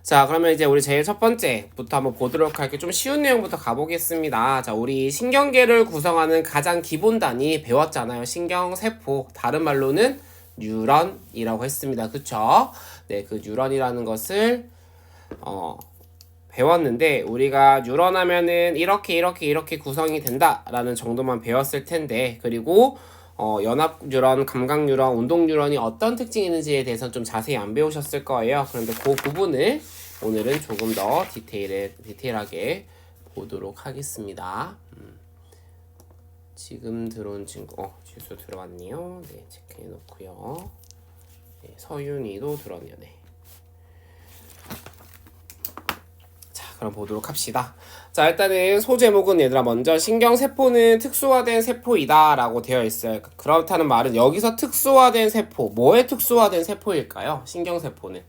자, 그러면 이제 우리 제일 첫 번째부터 한번 보도록 할게요. 좀 쉬운 내용부터 가보겠습니다. 자, 우리 신경계를 구성하는 가장 기본 단위 배웠잖아요. 신경세포. 다른 말로는 뉴런이라고 했습니다. 그쵸? 네, 그 뉴런이라는 것을, 배웠는데, 우리가 뉴런 하면은 이렇게 구성이 된다라는 정도만 배웠을 텐데, 그리고 연합 뉴런, 감각 뉴런, 운동 뉴런이 어떤 특징이 있는지에 대해서는 좀 자세히 안 배우셨을 거예요. 그런데 그 부분을 오늘은 조금 더 디테일하게 보도록 하겠습니다. 지금 들어온 친구, 주소 들어왔네요. 네, 체크해 놓고요. 네, 서윤이도 들어왔네요. 네. 그럼 보도록 합시다. 자, 일단은 소제목은 얘들아 먼저 신경세포는 특수화된 세포이다 라고 되어 있어요. 그렇다는 말은 여기서 특수화된 세포, 뭐에 특수화된 세포일까요? 신경세포는.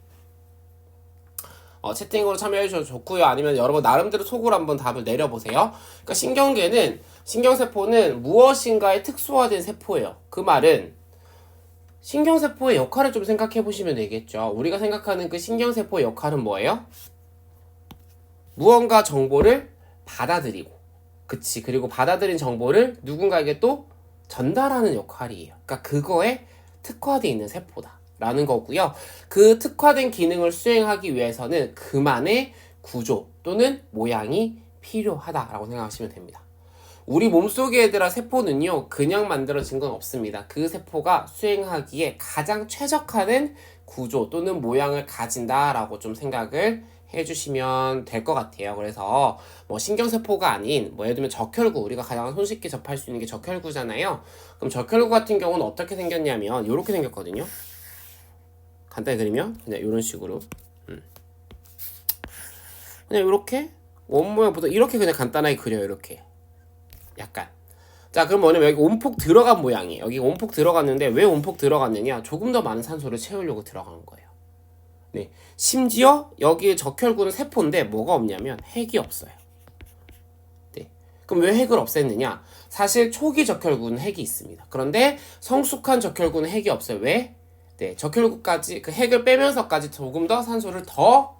채팅으로 참여해 주셔도 좋고요. 아니면 여러분 나름대로 속으로 한번 답을 내려보세요. 그러니까 신경세포는 무엇인가에 특수화된 세포예요. 그 말은 신경세포의 역할을 좀 생각해 보시면 되겠죠. 우리가 생각하는 그 신경세포의 역할은 뭐예요? 무언가 정보를 받아들이고, 그치. 그리고 받아들인 정보를 누군가에게 또 전달하는 역할이에요. 그러니까 그거에 특화되어 있는 세포다 라는 거고요. 그 특화된 기능을 수행하기 위해서는 그만의 구조 또는 모양이 필요하다라고 생각하시면 됩니다. 우리 몸속에 얘들아 세포는요, 그냥 만들어진 건 없습니다. 그 세포가 수행하기에 가장 최적화된 구조 또는 모양을 가진다라고 좀 생각을 해주시면 될 것 같아요. 그래서 뭐 신경세포가 아닌 예를 들면 적혈구, 우리가 가장 손쉽게 접할 수 있는 게 적혈구잖아요. 그럼 적혈구 같은 경우는 어떻게 생겼냐면 이렇게 생겼거든요. 간단히 그리면 그냥 이런 식으로 그냥 이렇게 원모양보다 이렇게 그냥 간단하게 그려요. 이렇게 약간. 자, 그럼 뭐냐면 여기 온폭 들어간 모양이에요. 여기 온폭 들어갔는데 왜 온폭 들어갔느냐? 조금 더 많은 산소를 채우려고 들어가는 거예요. 네. 심지어 여기 적혈구는 세포인데 뭐가 없냐면 핵이 없어요. 네. 그럼 왜 핵을 없앴느냐? 사실 초기 적혈구는 핵이 있습니다. 그런데 성숙한 적혈구는 핵이 없어요. 왜? 네. 적혈구까지 그 핵을 빼면서까지 조금 더 산소를 더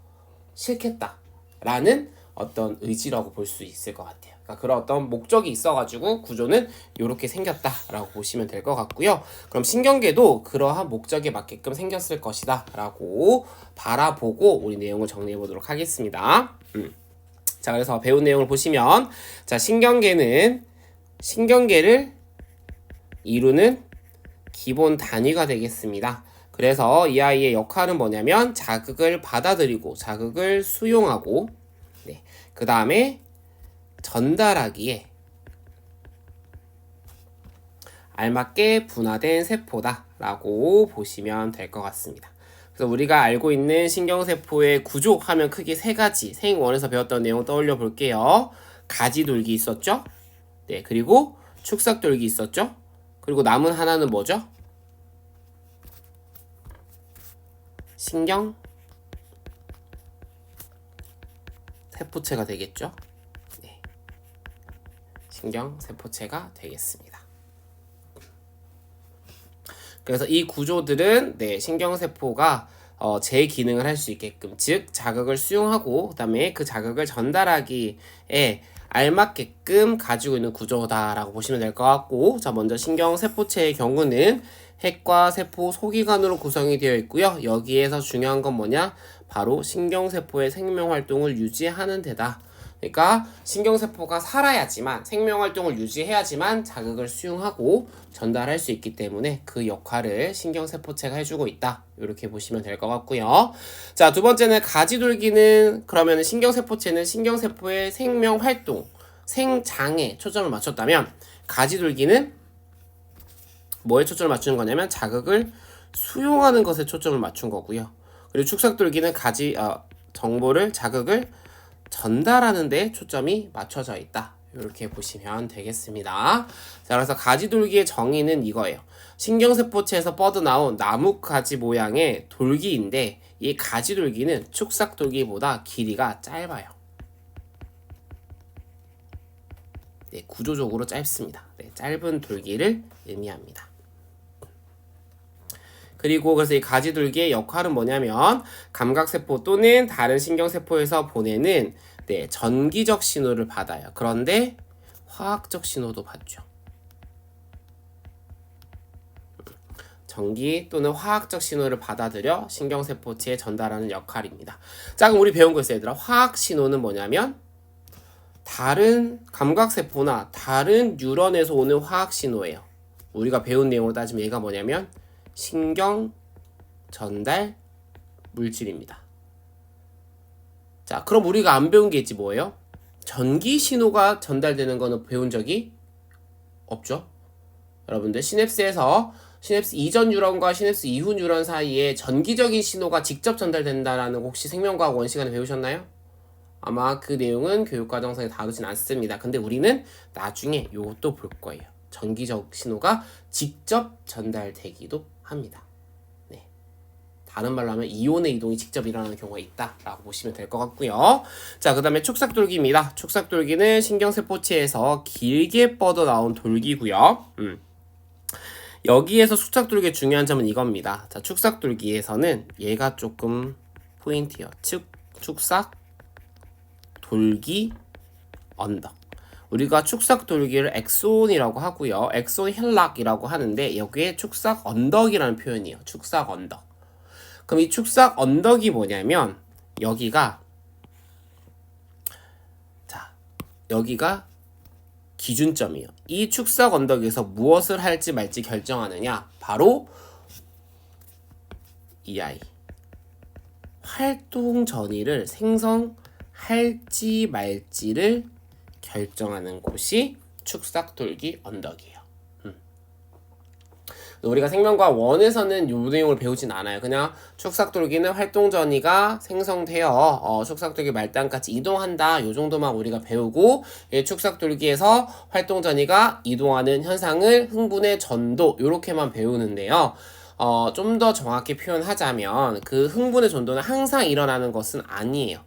싫겠다라는 어떤 의지라고 볼 수 있을 것 같아요. 그러니까 그런 어떤 목적이 있어가지고 구조는 이렇게 생겼다라고 보시면 될 것 같고요. 그럼 신경계도 그러한 목적에 맞게끔 생겼을 것이다 라고 바라보고 우리 내용을 정리해 보도록 하겠습니다. 자, 그래서 배운 내용을 보시면, 자, 신경계를 이루는 기본 단위가 되겠습니다. 그래서 이 아이의 역할은 뭐냐면 자극을 받아들이고 자극을 수용하고, 네, 그 다음에 전달하기에 알맞게 분화된 세포다 라고 보시면 될 것 같습니다. 그래서 우리가 알고 있는 신경세포의 구조 하면 크게 세 가지, 생원에서 배웠던 내용 떠올려 볼게요. 가지돌기 있었죠? 네, 그리고 축삭돌기 있었죠? 그리고 남은 하나는 뭐죠? 신경 세포체가 되겠죠? 네. 신경 세포체가 되겠습니다. 그래서 이 구조들은 신경세포가 제 기능을 할 수 있게끔, 즉 자극을 수용하고 그 다음에 그 자극을 전달하기에 알맞게끔 가지고 있는 구조다라고 보시면 될 것 같고, 자, 먼저 신경세포체의 경우는 핵과 세포 소기관으로 구성이 되어 있고요. 여기에서 중요한 건 뭐냐? 바로 신경세포의 생명활동을 유지하는 데다. 그러니까 신경세포가 살아야지만, 생명활동을 유지해야지만 자극을 수용하고 전달할 수 있기 때문에 그 역할을 신경세포체가 해주고 있다. 이렇게 보시면 될 것 같고요. 자, 두 번째는 가지돌기는, 그러면 신경세포체는 신경세포의 생명활동, 생장에 초점을 맞췄다면, 가지돌기는 뭐에 초점을 맞추는 거냐면 자극을 수용하는 것에 초점을 맞춘 거고요. 그리고 축삭돌기는 정보를, 자극을 전달하는 데 초점이 맞춰져 있다. 이렇게 보시면 되겠습니다. 자, 그래서 가지돌기의 정의는 이거예요. 신경세포체에서 뻗어나온 나뭇가지 모양의 돌기인데 이 가지돌기는 축삭돌기보다 길이가 짧아요. 네, 구조적으로 짧습니다. 네, 짧은 돌기를 의미합니다. 그리고 그래서 이 가지돌기의 역할은 뭐냐면 감각세포 또는 다른 신경세포에서 보내는 네, 전기적 신호를 받아요. 그런데 화학적 신호도 받죠. 전기 또는 화학적 신호를 받아들여 신경세포체에 전달하는 역할입니다. 자, 그럼 우리 배운 거 있어요, 얘들아. 화학 신호는 뭐냐면 다른 감각세포나 다른 뉴런에서 오는 화학 신호예요. 우리가 배운 내용으로 따지면 얘가 뭐냐면 신경 전달 물질입니다. 자, 그럼 우리가 안 배운 게 있지 뭐예요? 전기 신호가 전달되는 거는 배운 적이 없죠. 여러분들 시냅스에서 시냅스 이전 뉴런과 시냅스 이후 뉴런 사이에 전기적인 신호가 직접 전달된다라는 거 혹시 생명과학 원 시간에 배우셨나요? 아마 그 내용은 교육과정상에 다루진 않습니다. 근데 우리는 나중에 이것도 볼 거예요. 전기적 신호가 직접 전달되기도 합니다. 네. 다른 말로 하면 이온의 이동이 직접 일어나는 경우가 있다라고 보시면 될 것 같고요. 자, 그 다음에 축삭돌기입니다. 축삭돌기는 신경세포체에서 길게 뻗어나온 돌기고요. 여기에서 축삭돌기의 중요한 점은 이겁니다. 자, 축삭돌기에서는 얘가 조금 포인트예요. 축삭 돌기 언덕. 우리가 축삭 돌기를 엑손이라고 하고요. 엑손 헬락이라고 하는데 여기에 축삭 언덕이라는 표현이에요. 축삭 언덕. 그럼 이 축삭 언덕이 뭐냐면 여기가 기준점이에요. 이 축삭 언덕에서 무엇을 할지 말지 결정하느냐? 바로 이 아이. 활동 전이를 생성할지 말지를 결정하는 곳이 축삭돌기 언덕이에요. 우리가 생명과학 1에서는 이 내용을 배우진 않아요. 그냥 축삭돌기는 활동전이가 생성되어 축삭돌기 말단까지 이동한다. 이 정도만 우리가 배우고 축삭돌기에서 활동전이가 이동하는 현상을 흥분의 전도 이렇게만 배우는데요. 좀 더 정확히 표현하자면 그 흥분의 전도는 항상 일어나는 것은 아니에요.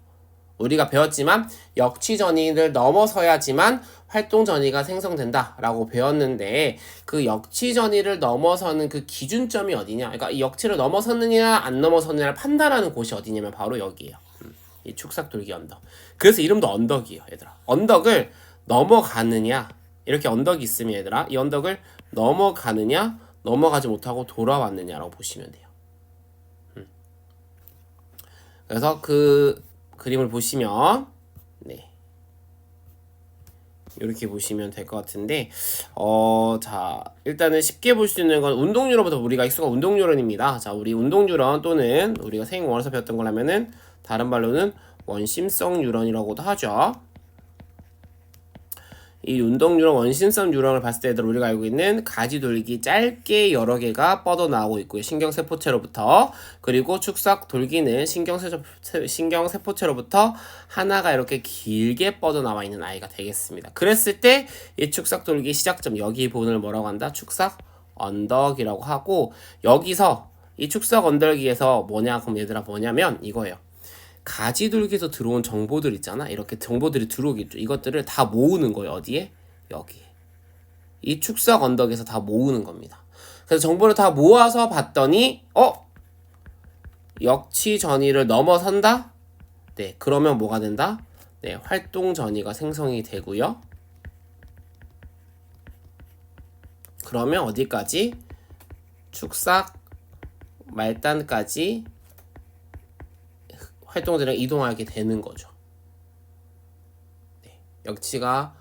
우리가 배웠지만 역치전이를 넘어서야지만 활동전이가 생성된다 라고 배웠는데 그 역치전이를 넘어서는 그 기준점이 어디냐, 그러니까 이 역치를 넘어섰느냐 안 넘어섰느냐를 판단하는 곳이 어디냐면 바로 여기에요. 이 축삭돌기 언덕. 그래서 이름도 언덕이에요, 얘들아. 언덕을 넘어가느냐, 이렇게 언덕이 있으면 얘들아 이 언덕을 넘어가느냐 넘어가지 못하고 돌아왔느냐라고 보시면 돼요. 그래서 그 그림을 보시면 네, 이렇게 보시면 될 것 같은데 자, 일단은 쉽게 볼 수 있는 건 운동뉴런부터 우리가 익숙한 운동뉴런입니다. 자, 우리 운동뉴런 또는 우리가 생원에서 배웠던 거라면은 다른 말로는 원심성 뉴런이라고도 하죠. 이 운동뉴런, 원심성 뉴런을 봤을 때 우리가 알고 있는 가지돌기 짧게 여러 개가 뻗어나오고 있고요. 신경세포체로부터. 그리고 축삭돌기는 신경세포체로부터 하나가 이렇게 길게 뻗어나와 있는 아이가 되겠습니다. 그랬을 때 이 축삭돌기 시작점, 여기 부분을 뭐라고 한다? 축삭 언덕이라고 하고, 여기서 이 축삭 언덕에서 뭐냐? 그럼 얘들아 뭐냐면 이거예요. 가지돌기에서 들어온 정보들 있잖아. 이렇게 정보들이 들어오겠죠. 이것들을 다 모으는 거예요. 어디에? 여기에. 이 축삭 언덕에서 다 모으는 겁니다. 그래서 정보를 다 모아서 봤더니 역치 전이를 넘어선다? 네, 그러면 뭐가 된다? 네, 활동 전이가 생성이 되고요. 그러면 어디까지? 축삭 말단까지 활동들이랑 이동하게 되는 거죠. 네, 역치가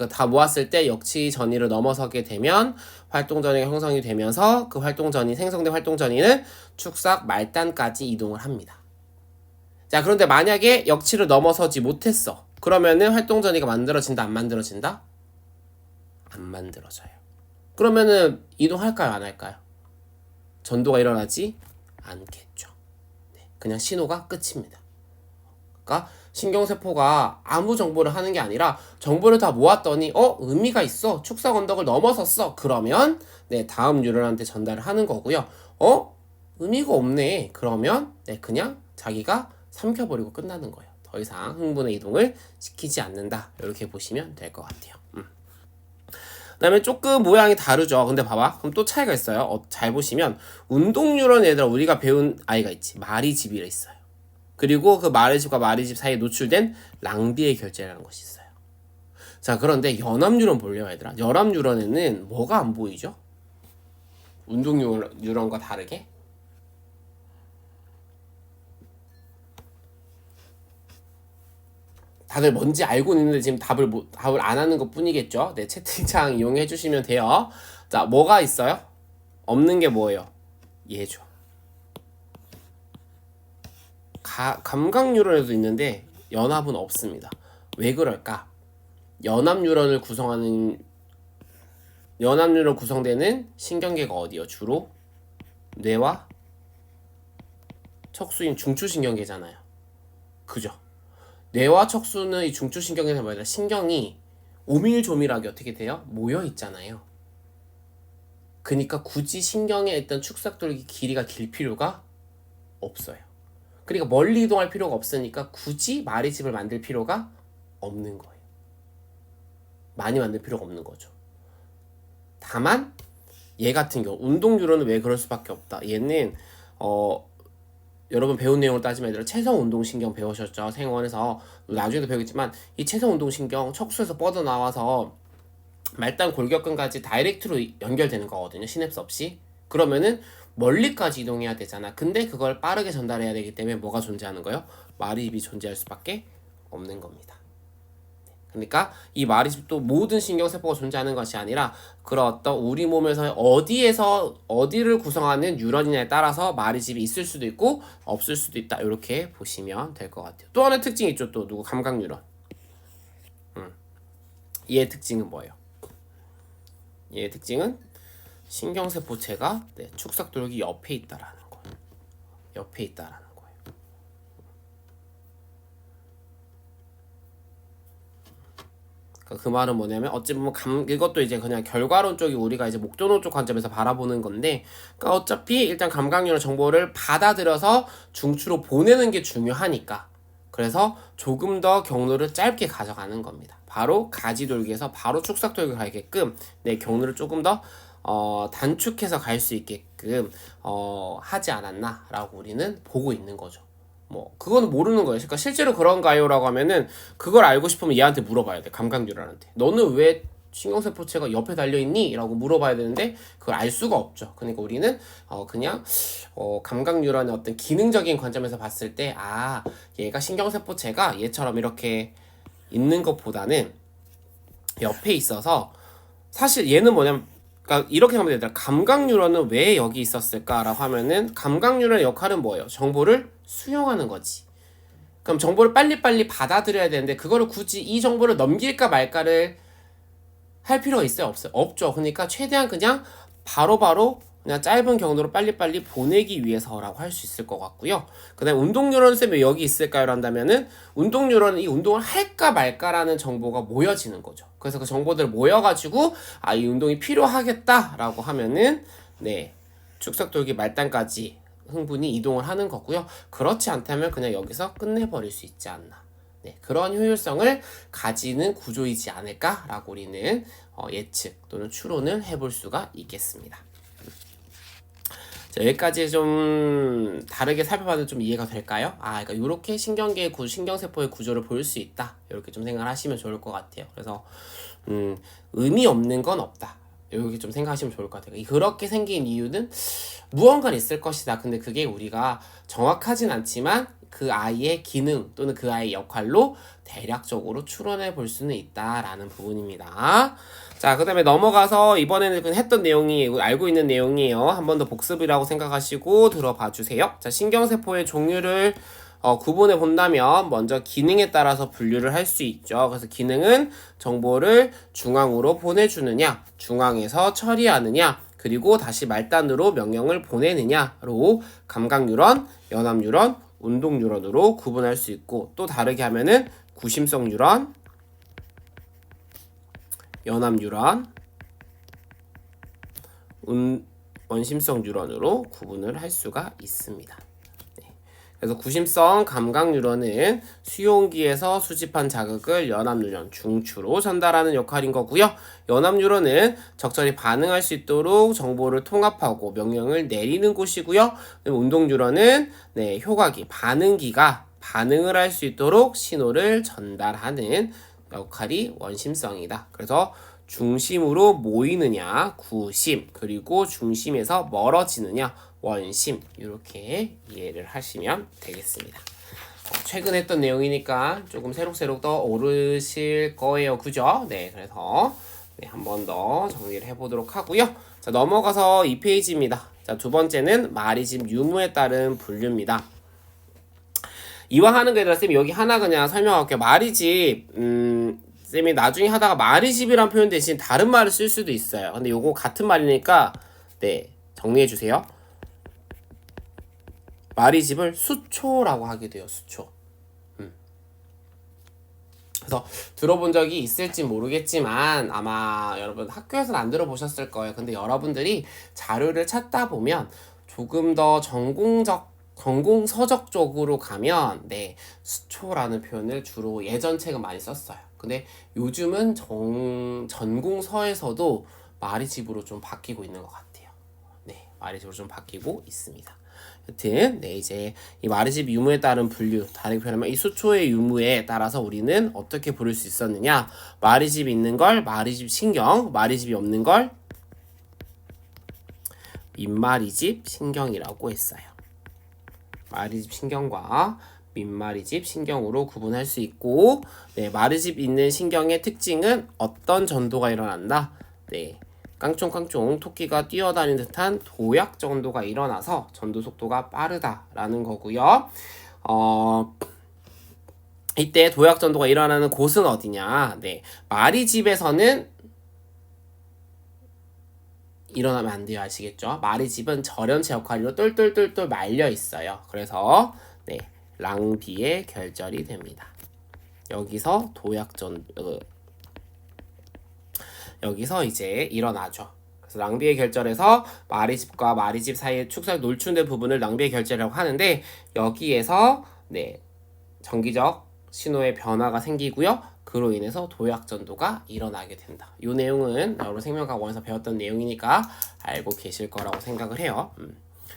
다 모았을 때 역치 전이를 넘어서게 되면 활동 전이가 형성이 되면서 그 활동 전이 생성된 활동 전이는 축삭 말단까지 이동을 합니다. 자, 그런데 만약에 역치를 넘어서지 못했어. 그러면은 활동 전이가 만들어진다, 안 만들어진다? 안 만들어져요. 그러면은 이동할까요, 안 할까요? 전도가 일어나지 않겠죠. 그냥 신호가 끝입니다. 그러니까 신경세포가 아무 정보를 하는 게 아니라 정보를 다 모았더니 의미가 있어. 축삭 언덕을 넘어섰어. 그러면 네, 다음 뉴런한테 전달을 하는 거고요. 의미가 없네. 그러면 네, 그냥 자기가 삼켜버리고 끝나는 거예요. 더 이상 흥분의 이동을 시키지 않는다. 이렇게 보시면 될 것 같아요. 그다음에 조금 모양이 다르죠. 근데 봐봐. 그럼 또 차이가 있어요. 잘 보시면 운동 뉴런 얘들아 우리가 배운 아이가 있지. 마리집이 있어요. 그리고 그 마리집과 마리집 사이에 노출된 랑비의 결제라는 것이 있어요. 자, 그런데 연합 뉴런 볼래요, 얘들아? 연합 뉴런에는 뭐가 안 보이죠? 운동 뉴런과 다르게? 다들 뭔지 알고 있는데 지금 답을 안 하는 것 뿐이겠죠? 네, 채팅창 이용해 주시면 돼요. 자, 뭐가 있어요? 없는 게 뭐예요? 얘죠. 감각 뉴런에도 있는데 연합은 없습니다. 왜 그럴까? 연합 뉴런을 구성되는 신경계가 어디요? 주로 뇌와 척수인 중추신경계잖아요. 그죠? 뇌와 척수는 이 중추신경계에서 뭐냐 신경이 오밀조밀하게 어떻게 돼요? 모여 있잖아요. 그러니까 굳이 신경에 있던 축삭돌기 길이가 길 필요가 없어요. 그러니까 멀리 이동할 필요가 없으니까 굳이 마리집을 만들 필요가 없는 거예요. 많이 만들 필요가 없는 거죠. 다만 얘 같은 경우 운동 뉴런은 왜 그럴 수밖에 없다. 얘는 여러분 배운 내용을 따지면 얘들아 체성 운동신경 배우셨죠? 생원에서 나중에도 배우겠지만 이 체성 운동신경 척수에서 뻗어나와서 말단 골격근까지 다이렉트로 연결되는 거거든요. 시냅스 없이. 그러면은 멀리까지 이동해야 되잖아. 근데 그걸 빠르게 전달해야 되기 때문에 뭐가 존재하는 거예요? 마리집이 존재할 수밖에 없는 겁니다. 그러니까 이 마리집도 모든 신경세포가 존재하는 것이 아니라 그런 어떤 우리 몸에서 어디를 구성하는 뉴런이냐에 따라서 마리집이 있을 수도 있고 없을 수도 있다. 이렇게 보시면 될 것 같아요. 또 하나의 특징이 있죠. 또 누구 감각 뉴런. 얘의 특징은 뭐예요? 얘의 특징은 신경세포체가 축삭도력이 옆에 있다라는 거예요. 옆에 있다라는 거예요. 그 말은 뭐냐면 어찌 보면 이것도 이제 그냥 결과론 쪽이 우리가 이제 목도노 쪽 관점에서 바라보는 건데, 그러니까 어차피 일단 감각류의 정보를 받아들여서 중추로 보내는 게 중요하니까 그래서 조금 더 경로를 짧게 가져가는 겁니다. 바로 가지돌기에서 바로 축삭돌기 가게끔 경로를 조금 더 단축해서 갈 수 있게끔 하지 않았나라고 우리는 보고 있는 거죠. 뭐 그거는 모르는 거예요. 그러니까 실제로 그런가요?라고 하면은 그걸 알고 싶으면 얘한테 물어봐야 돼. 감각뉴런한테. 너는 왜 신경세포체가 옆에 달려있니? 라고 물어봐야 되는데 그걸 알 수가 없죠. 그러니까 우리는 그냥 감각뉴런의 어떤 기능적인 관점에서 봤을 때 얘가 신경세포체가 얘처럼 이렇게 있는 것보다는 옆에 있어서 사실 얘는 뭐냐면 그러니까 이렇게 하면 되더라. 감각뉴런은 왜 여기 있었을까라고 하면은 감각뉴런의 역할은 뭐예요? 정보를 수용하는 거지. 그럼 정보를 빨리빨리 받아들여야 되는데 그거를 굳이 이 정보를 넘길까 말까를 할 필요가 있어요? 없어요? 없죠. 그러니까 최대한 그냥 바로바로 그냥 짧은 경로로 빨리빨리 보내기 위해서라고 할 수 있을 것 같고요. 그 다음에 운동뉴런 쌤이 왜 여기 있을까요? 한다면은 운동뉴런은 이 운동을 할까 말까라는 정보가 모여지는 거죠. 그래서 그 정보들 모여가지고 이 운동이 필요하겠다라고 하면은 축삭돌기 말단까지 흥분이 이동을 하는 거고요. 그렇지 않다면 그냥 여기서 끝내버릴 수 있지 않나. 그런 효율성을 가지는 구조이지 않을까라고 우리는 예측 또는 추론을 해볼 수가 있겠습니다. 자, 여기까지 좀 다르게 살펴봐도 좀 이해가 될까요? 그러니까 이렇게 신경세포의 구조를 볼 수 있다. 이렇게 좀 생각을 하시면 좋을 것 같아요. 그래서 의미 없는 건 없다. 이렇게 좀 생각하시면 좋을 것 같아요. 그렇게 생긴 이유는 무언가 있을 것이다. 근데 그게 우리가 정확하진 않지만 그 아이의 기능 또는 그 아이의 역할로 대략적으로 추론해 볼 수는 있다라는 부분입니다. 자, 그 다음에 넘어가서 이번에는 했던 내용이 알고 있는 내용이에요. 한 번 더 복습이라고 생각하시고 들어봐 주세요. 자, 신경세포의 종류를 구분해 본다면 먼저 기능에 따라서 분류를 할 수 있죠. 그래서 기능은 정보를 중앙으로 보내주느냐, 중앙에서 처리하느냐, 그리고 다시 말단으로 명령을 보내느냐로 감각뉴런, 연합뉴런, 운동뉴런으로 구분할 수 있고, 또 다르게 하면은 구심성 뉴런, 연합뉴런, 원심성 뉴런으로 구분을 할 수가 있습니다. 그래서 구심성 감각 뉴런은 수용기에서 수집한 자극을 연합 뉴런 중추로 전달하는 역할인 거고요. 연합 뉴런은 적절히 반응할 수 있도록 정보를 통합하고 명령을 내리는 곳이고요. 운동 뉴런은 효각이 반응기가 반응을 할 수 있도록 신호를 전달하는 역할이 원심성이다. 그래서 중심으로 모이느냐 구심, 그리고 중심에서 멀어지느냐 원심, 이렇게 이해를 하시면 되겠습니다. 최근 했던 내용이니까 조금 새록새록 떠오르실 거예요. 그죠? 네, 그래서 한 번 더 정리를 해보도록 하고요. 자, 넘어가서 2페이지입니다. 자, 두 번째는 말이집 유무에 따른 분류입니다. 이왕 하는 게 아니라 쌤이 여기 하나 그냥 설명할게요. 말이집, 쌤이 나중에 하다가 말이집이란 표현 대신 다른 말을 쓸 수도 있어요. 근데 요거 같은 말이니까 정리해주세요. 말이집을 수초라고 하게 돼요. 수초. 그래서 들어본 적이 있을지 모르겠지만 아마 여러분 학교에서는 안 들어보셨을 거예요. 근데 여러분들이 자료를 찾다 보면 조금 더 전공서적 쪽으로 가면 수초라는 표현을 주로 예전 책은 많이 썼어요. 근데 요즘은 전공서에서도 말이집으로 좀 바뀌고 있는 것 같아요. 말이집으로 좀 바뀌고 있습니다. 여튼 이제 이 말이집 유무에 따른 분류, 다르게 표현하면 이 수초의 유무에 따라서 우리는 어떻게 부를 수 있었느냐, 말이집이 있는 걸 말이집 신경, 말이집이 없는 걸 민말이집 신경이라고 했어요. 말이집 신경과 민말이집 신경으로 구분할 수 있고, 말이집 있는 신경의 특징은 어떤 전도가 일어난다. 깡총깡총 토끼가 뛰어다니는 듯한 도약 전도가 일어나서 전도 속도가 빠르다라는 거고요. 이때 도약 전도가 일어나는 곳은 어디냐? 말이집에서는 일어나면 안 돼요. 아시겠죠? 말이집은 절연체 역할로 똘똘똘똘 말려 있어요. 그래서 랑비의 결절이 됩니다. 여기서 여기서 이제 일어나죠. 그래서 랑비의 결절에서 말이집과 말이집 사이에 축삭 놀춘된 부분을 랑비의 결절이라고 하는데, 여기에서 정기적 신호의 변화가 생기고요. 그로 인해서 도약전도가 일어나게 된다. 이 내용은 여러분 생명과학 1에서 배웠던 내용이니까 알고 계실 거라고 생각을 해요.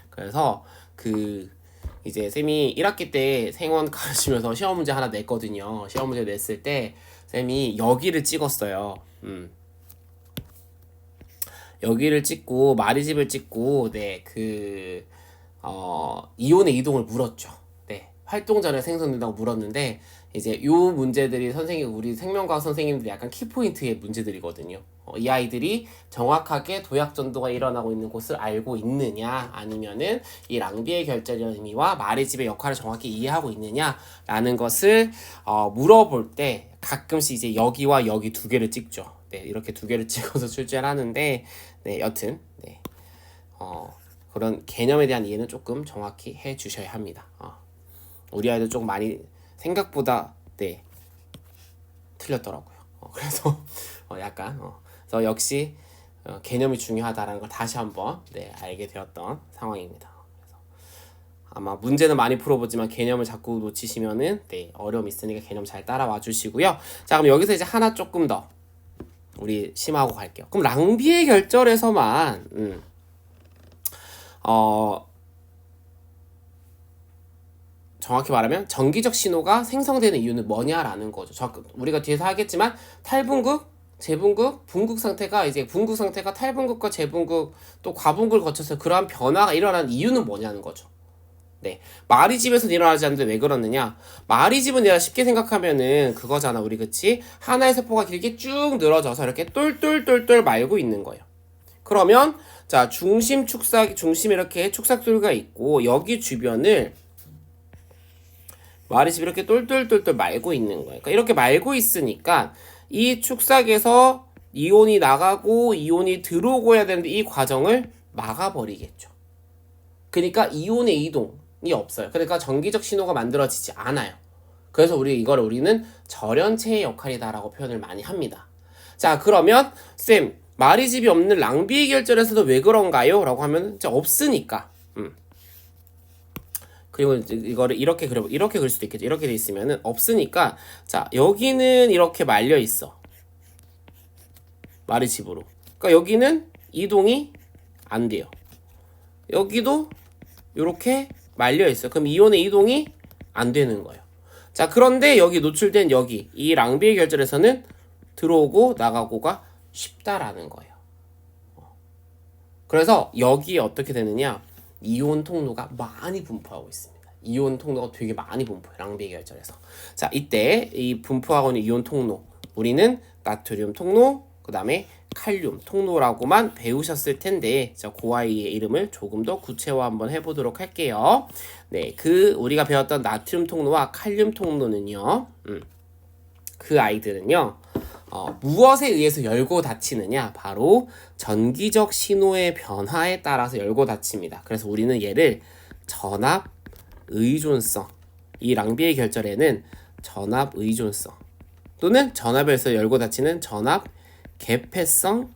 그래서 이제 쌤이 1학기 때 생원 가르치면서 시험 문제 하나 냈거든요. 시험 문제 냈을 때 쌤이 여기를 찍었어요. 여기를 찍고 말이집을 찍고 이온의 이동을 물었죠. 활동 전에 생성된다고 물었는데, 이제 요 문제들이 우리 생명과학 선생님들이 약간 키포인트의 문제들이거든요. 이 아이들이 정확하게 도약전도가 일어나고 있는 곳을 알고 있느냐, 아니면은 이 랑비의 결절이라는 의미와 말이집의 역할을 정확히 이해하고 있느냐라는 것을 물어볼 때 가끔씩 이제 여기와 여기 두 개를 찍죠. 이렇게 두 개를 찍어서 출제를 하는데, 여튼 그런 개념에 대한 이해는 조금 정확히 해 주셔야 합니다. 우리 아이들 조금 많이 생각보다 틀렸더라고요. 그래서 약간 그래서 역시 개념이 중요하다라는 걸 다시 한번 알게 되었던 상황입니다. 그래서 아마 문제는 많이 풀어보지만 개념을 자꾸 놓치시면은 어려움이 있으니까 개념 잘 따라와 주시고요. 자, 그럼 여기서 이제 하나 조금 더 우리 심화하고 갈게요. 그럼 랑비의 결절에서만 정확히 말하면 정기적 신호가 생성되는 이유는 뭐냐라는 거죠. 우리가 뒤에서 하겠지만 탈분극, 재분극, 분극 상태가 이제 분극 상태가 탈분극과 재분극 또 과분극을 거쳐서 그러한 변화가 일어나는 이유는 뭐냐는 거죠. 말이집에서 일어나지 않는데 왜 그러느냐? 말이집은 내가 쉽게 생각하면은 그거잖아. 우리 그치? 하나의 세포가 길게 쭉 늘어져서 이렇게 똘똘똘똘 말고 있는 거예요. 그러면 자, 중심에 이렇게 축삭소리가 있고 여기 주변을 말이집 이렇게 똘똘똘똘 말고 있는 거예요. 그러니까 이렇게 말고 있으니까 이 축삭에서 이온이 나가고 이온이 들어오고 해야 되는데 이 과정을 막아버리겠죠. 그러니까 이온의 이동이 없어요. 그러니까 정기적 신호가 만들어지지 않아요. 그래서 우리는 절연체의 역할이다라고 표현을 많이 합니다. 자, 그러면 쌤, 말이집이 없는 랑비의 결절에서도 왜 그런가요? 라고 하면 이제 없으니까. 그리고 이거를 이렇게 그릴 수도 있겠죠. 이렇게 돼 있으면은 없으니까 자 여기는 이렇게 말려 있어. 마르칩으로. 그러니까 여기는 이동이 안 돼요. 여기도 이렇게 말려 있어요. 그럼 이온의 이동이 안 되는 거예요. 자 그런데 여기 노출된 여기 이 랑비의 결절에서는 들어오고 나가고가 쉽다라는 거예요. 그래서 여기에 어떻게 되느냐, 이온 통로가 많이 분포하고 있습니다. 이온 통로가 되게 많이 분포해요. 랑비의 결절에서. 자 이때 이 분포하고 있는 이온 통로, 우리는 나트륨 통로, 그 다음에 칼륨 통로라고만 배우셨을 텐데, 자, 그 아이의 이름을 조금 더 구체화 한번 해보도록 할게요. 네, 우리가 배웠던 나트륨 통로와 칼륨 통로는요, 그 아이들은요, 무엇에 의해서 열고 닫히느냐? 바로 전기적 신호의 변화에 따라서 열고 닫힙니다. 그래서 우리는 얘를 전압 의존성, 이 랑비의 결절에는 전압 의존성 또는 전압에서 열고 닫히는 전압 개폐성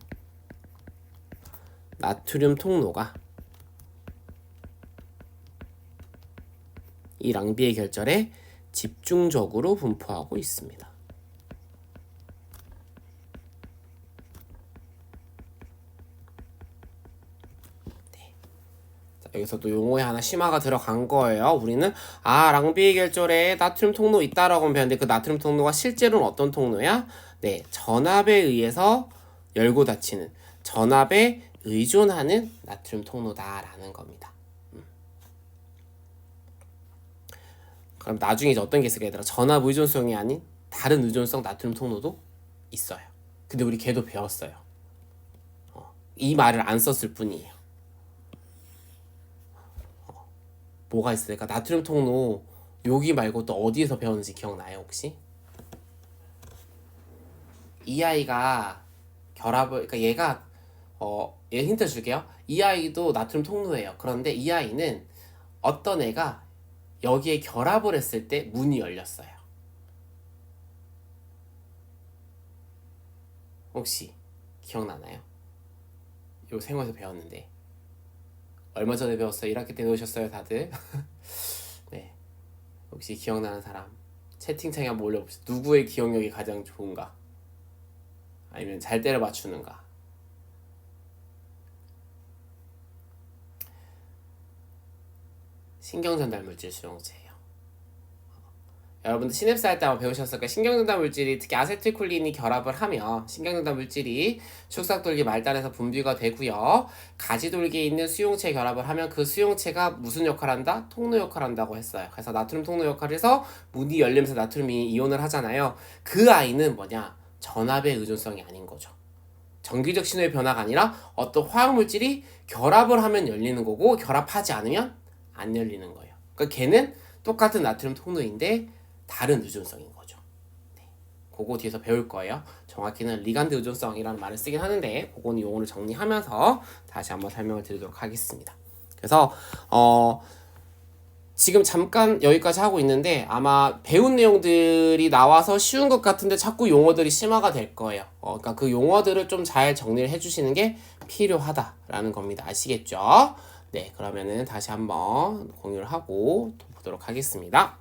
나트륨 통로가 이 랑비의 결절에 집중적으로 분포하고 있습니다. 여기서 또 용어에 하나 심화가 들어간 거예요. 우리는 랑비의 결절에 나트륨 통로 있다라고 배웠는데, 그 나트륨 통로가 실제로는 어떤 통로야? 네, 전압에 의해서 열고 닫히는, 전압에 의존하는 나트륨 통로다라는 겁니다. 그럼 나중에 이제 어떤 게 있을까? 얘들아, 전압 의존성이 아닌 다른 의존성 나트륨 통로도 있어요. 근데 우리 걔도 배웠어요. 이 말을 안 썼을 뿐이에요. 뭐가 있을까? 나트륨 통로 여기 말고 또 어디에서 배웠는지 기억나요 혹시? 이 아이가 결합을, 그러니까 얘가 얘 힌트 줄게요. 이 아이도 나트륨 통로예요. 그런데 이 아이는 어떤 애가 여기에 결합을 했을 때 문이 열렸어요. 혹시 기억나나요? 요 생활에서 배웠는데. 얼마 전에 배웠어요. 1학기 때 배우셨어요 다들? 네, 혹시 기억나는 사람 채팅창에 한번 올려봅시다. 누구의 기억력이 가장 좋은가? 아니면 잘 때려 맞추는가? 신경전달 물질 수용체예요. 여러분들 시냅스 할 때 아마 배우셨을 거예요. 신경전달 물질이, 특히 아세틸콜린이 결합을 하면 신경전달 물질이 축삭돌기 말단에서 분비가 되고요. 가지돌기에 있는 수용체 결합을 하면 그 수용체가 무슨 역할을 한다? 통로 역할을 한다고 했어요. 그래서 나트륨 통로 역할을 해서 문이 열리면서 나트륨이 이온을 하잖아요. 그 아이는 뭐냐? 전압의 의존성이 아닌 거죠. 전기적 신호의 변화가 아니라 어떤 화학물질이 결합을 하면 열리는 거고, 결합하지 않으면 안 열리는 거예요. 그러니까 걔는 똑같은 나트륨 통로인데 다른 의존성인 거죠. 네, 그거 뒤에서 배울 거예요. 정확히는 리간드 의존성이라는 말을 쓰긴 하는데, 그거는 용어를 정리하면서 다시 한번 설명을 드리도록 하겠습니다. 그래서 지금 잠깐 여기까지 하고 있는데, 아마 배운 내용들이 나와서 쉬운 것 같은데 자꾸 용어들이 심화가 될 거예요. 그러니까 그 용어들을 좀 잘 정리를 해주시는 게 필요하다라는 겁니다. 아시겠죠? 네, 그러면은 다시 한번 공유를 하고 보도록 하겠습니다.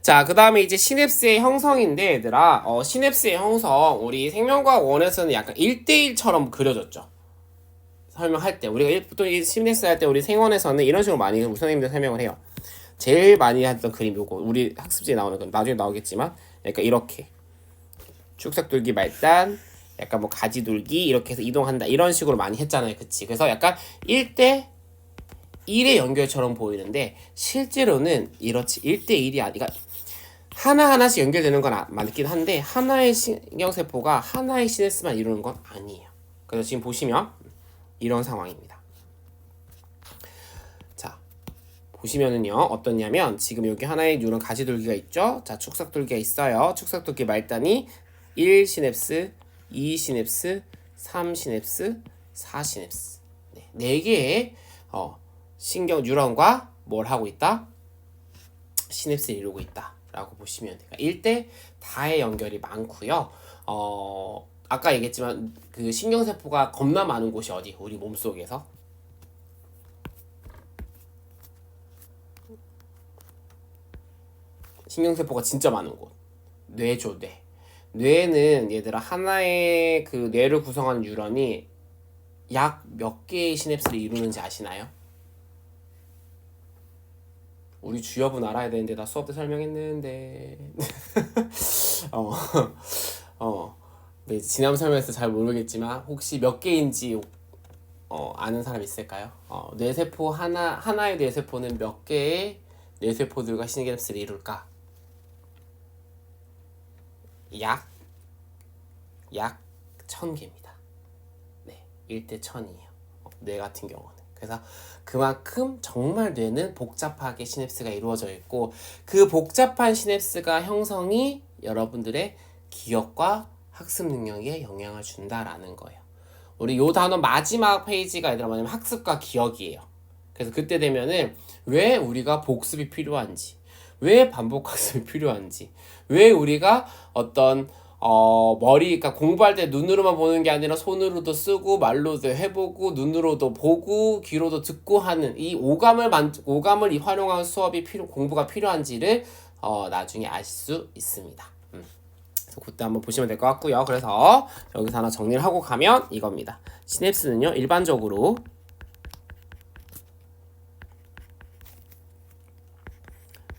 자, 그 다음에 이제 시냅스의 형성인데, 얘들아, 시냅스의 형성, 우리 생명과학 1에서는 약간 1대1처럼 그려졌죠. 설명할 때. 우리가 보통 시냅스 할 때 우리 생원에서는 이런 식으로 많이 우리 선생님들 설명을 해요. 제일 많이 했던 그림 요거, 우리 학습지에 나오는 건 나중에 나오겠지만, 약간 이렇게. 축삭돌기 말단, 약간 뭐 가지돌기, 이렇게 해서 이동한다. 이런 식으로 많이 했잖아요. 그치? 그래서 약간 1대 1의 연결처럼 보이는데, 실제로는 이렇지 1대1이 아니라 하나하나씩 연결되는 건 맞긴 한데, 하나의 신경세포가 하나의 시냅스만 이루는 건 아니에요. 그래서 지금 보시면 이런 상황입니다. 자, 보시면은요, 어떻냐면 지금 여기 하나의 뉴런 가지돌기가 있죠. 자, 축삭돌기가 있어요. 축삭돌기 말단이 1 시냅스, 2 시냅스, 3 시냅스, 4 시냅스, 네, 4개의 신경 뉴런과 뭘 하고 있다? 시냅스를 이루고 있다 라고 보시면 돼요. 1대 다의 연결이 많고요. 아까 얘기했지만 그 신경세포가 겁나 많은 곳이 어디? 우리 몸속에서 신경세포가 진짜 많은 곳. 뇌죠, 뇌. 뇌는 얘들아 하나의 그 뇌를 구성하는 뉴런이 약 몇 개의 시냅스를 이루는지 아시나요? 우리 주여분 알아야 되는데 나 수업 때 설명했는데 어, 네, 지난 설명에서 잘 모르겠지만 혹시 몇 개인지 아는 사람 있을까요? 뇌세포 하나의 뇌세포는 몇 개의 뇌세포들과 시냅스를 이룰까? 약 1000개입니다. 네, 1대 1000이에요. 뇌 같은 경우는. 그래서 그만큼 정말 뇌는 복잡하게 시냅스가 이루어져 있고 그 복잡한 시냅스가 형성이 여러분들의 기억과 학습 능력에 영향을 준다라는 거예요. 우리 요 단어 마지막 페이지가 얘들아 뭐냐면 학습과 기억이에요. 그래서 그때 되면은 왜 우리가 복습이 필요한지, 왜 반복 학습이 필요한지, 왜 우리가 어떤 그러니까 공부할 때 눈으로만 보는 게 아니라 손으로도 쓰고 말로도 해보고 눈으로도 보고 귀로도 듣고 하는 이 오감을 활용한 수업이 공부가 필요한지를 나중에 알 수 있습니다. 그래서 그때 한번 보시면 될 것 같고요. 그래서 여기서 하나 정리를 하고 가면 이겁니다. 시냅스는요 일반적으로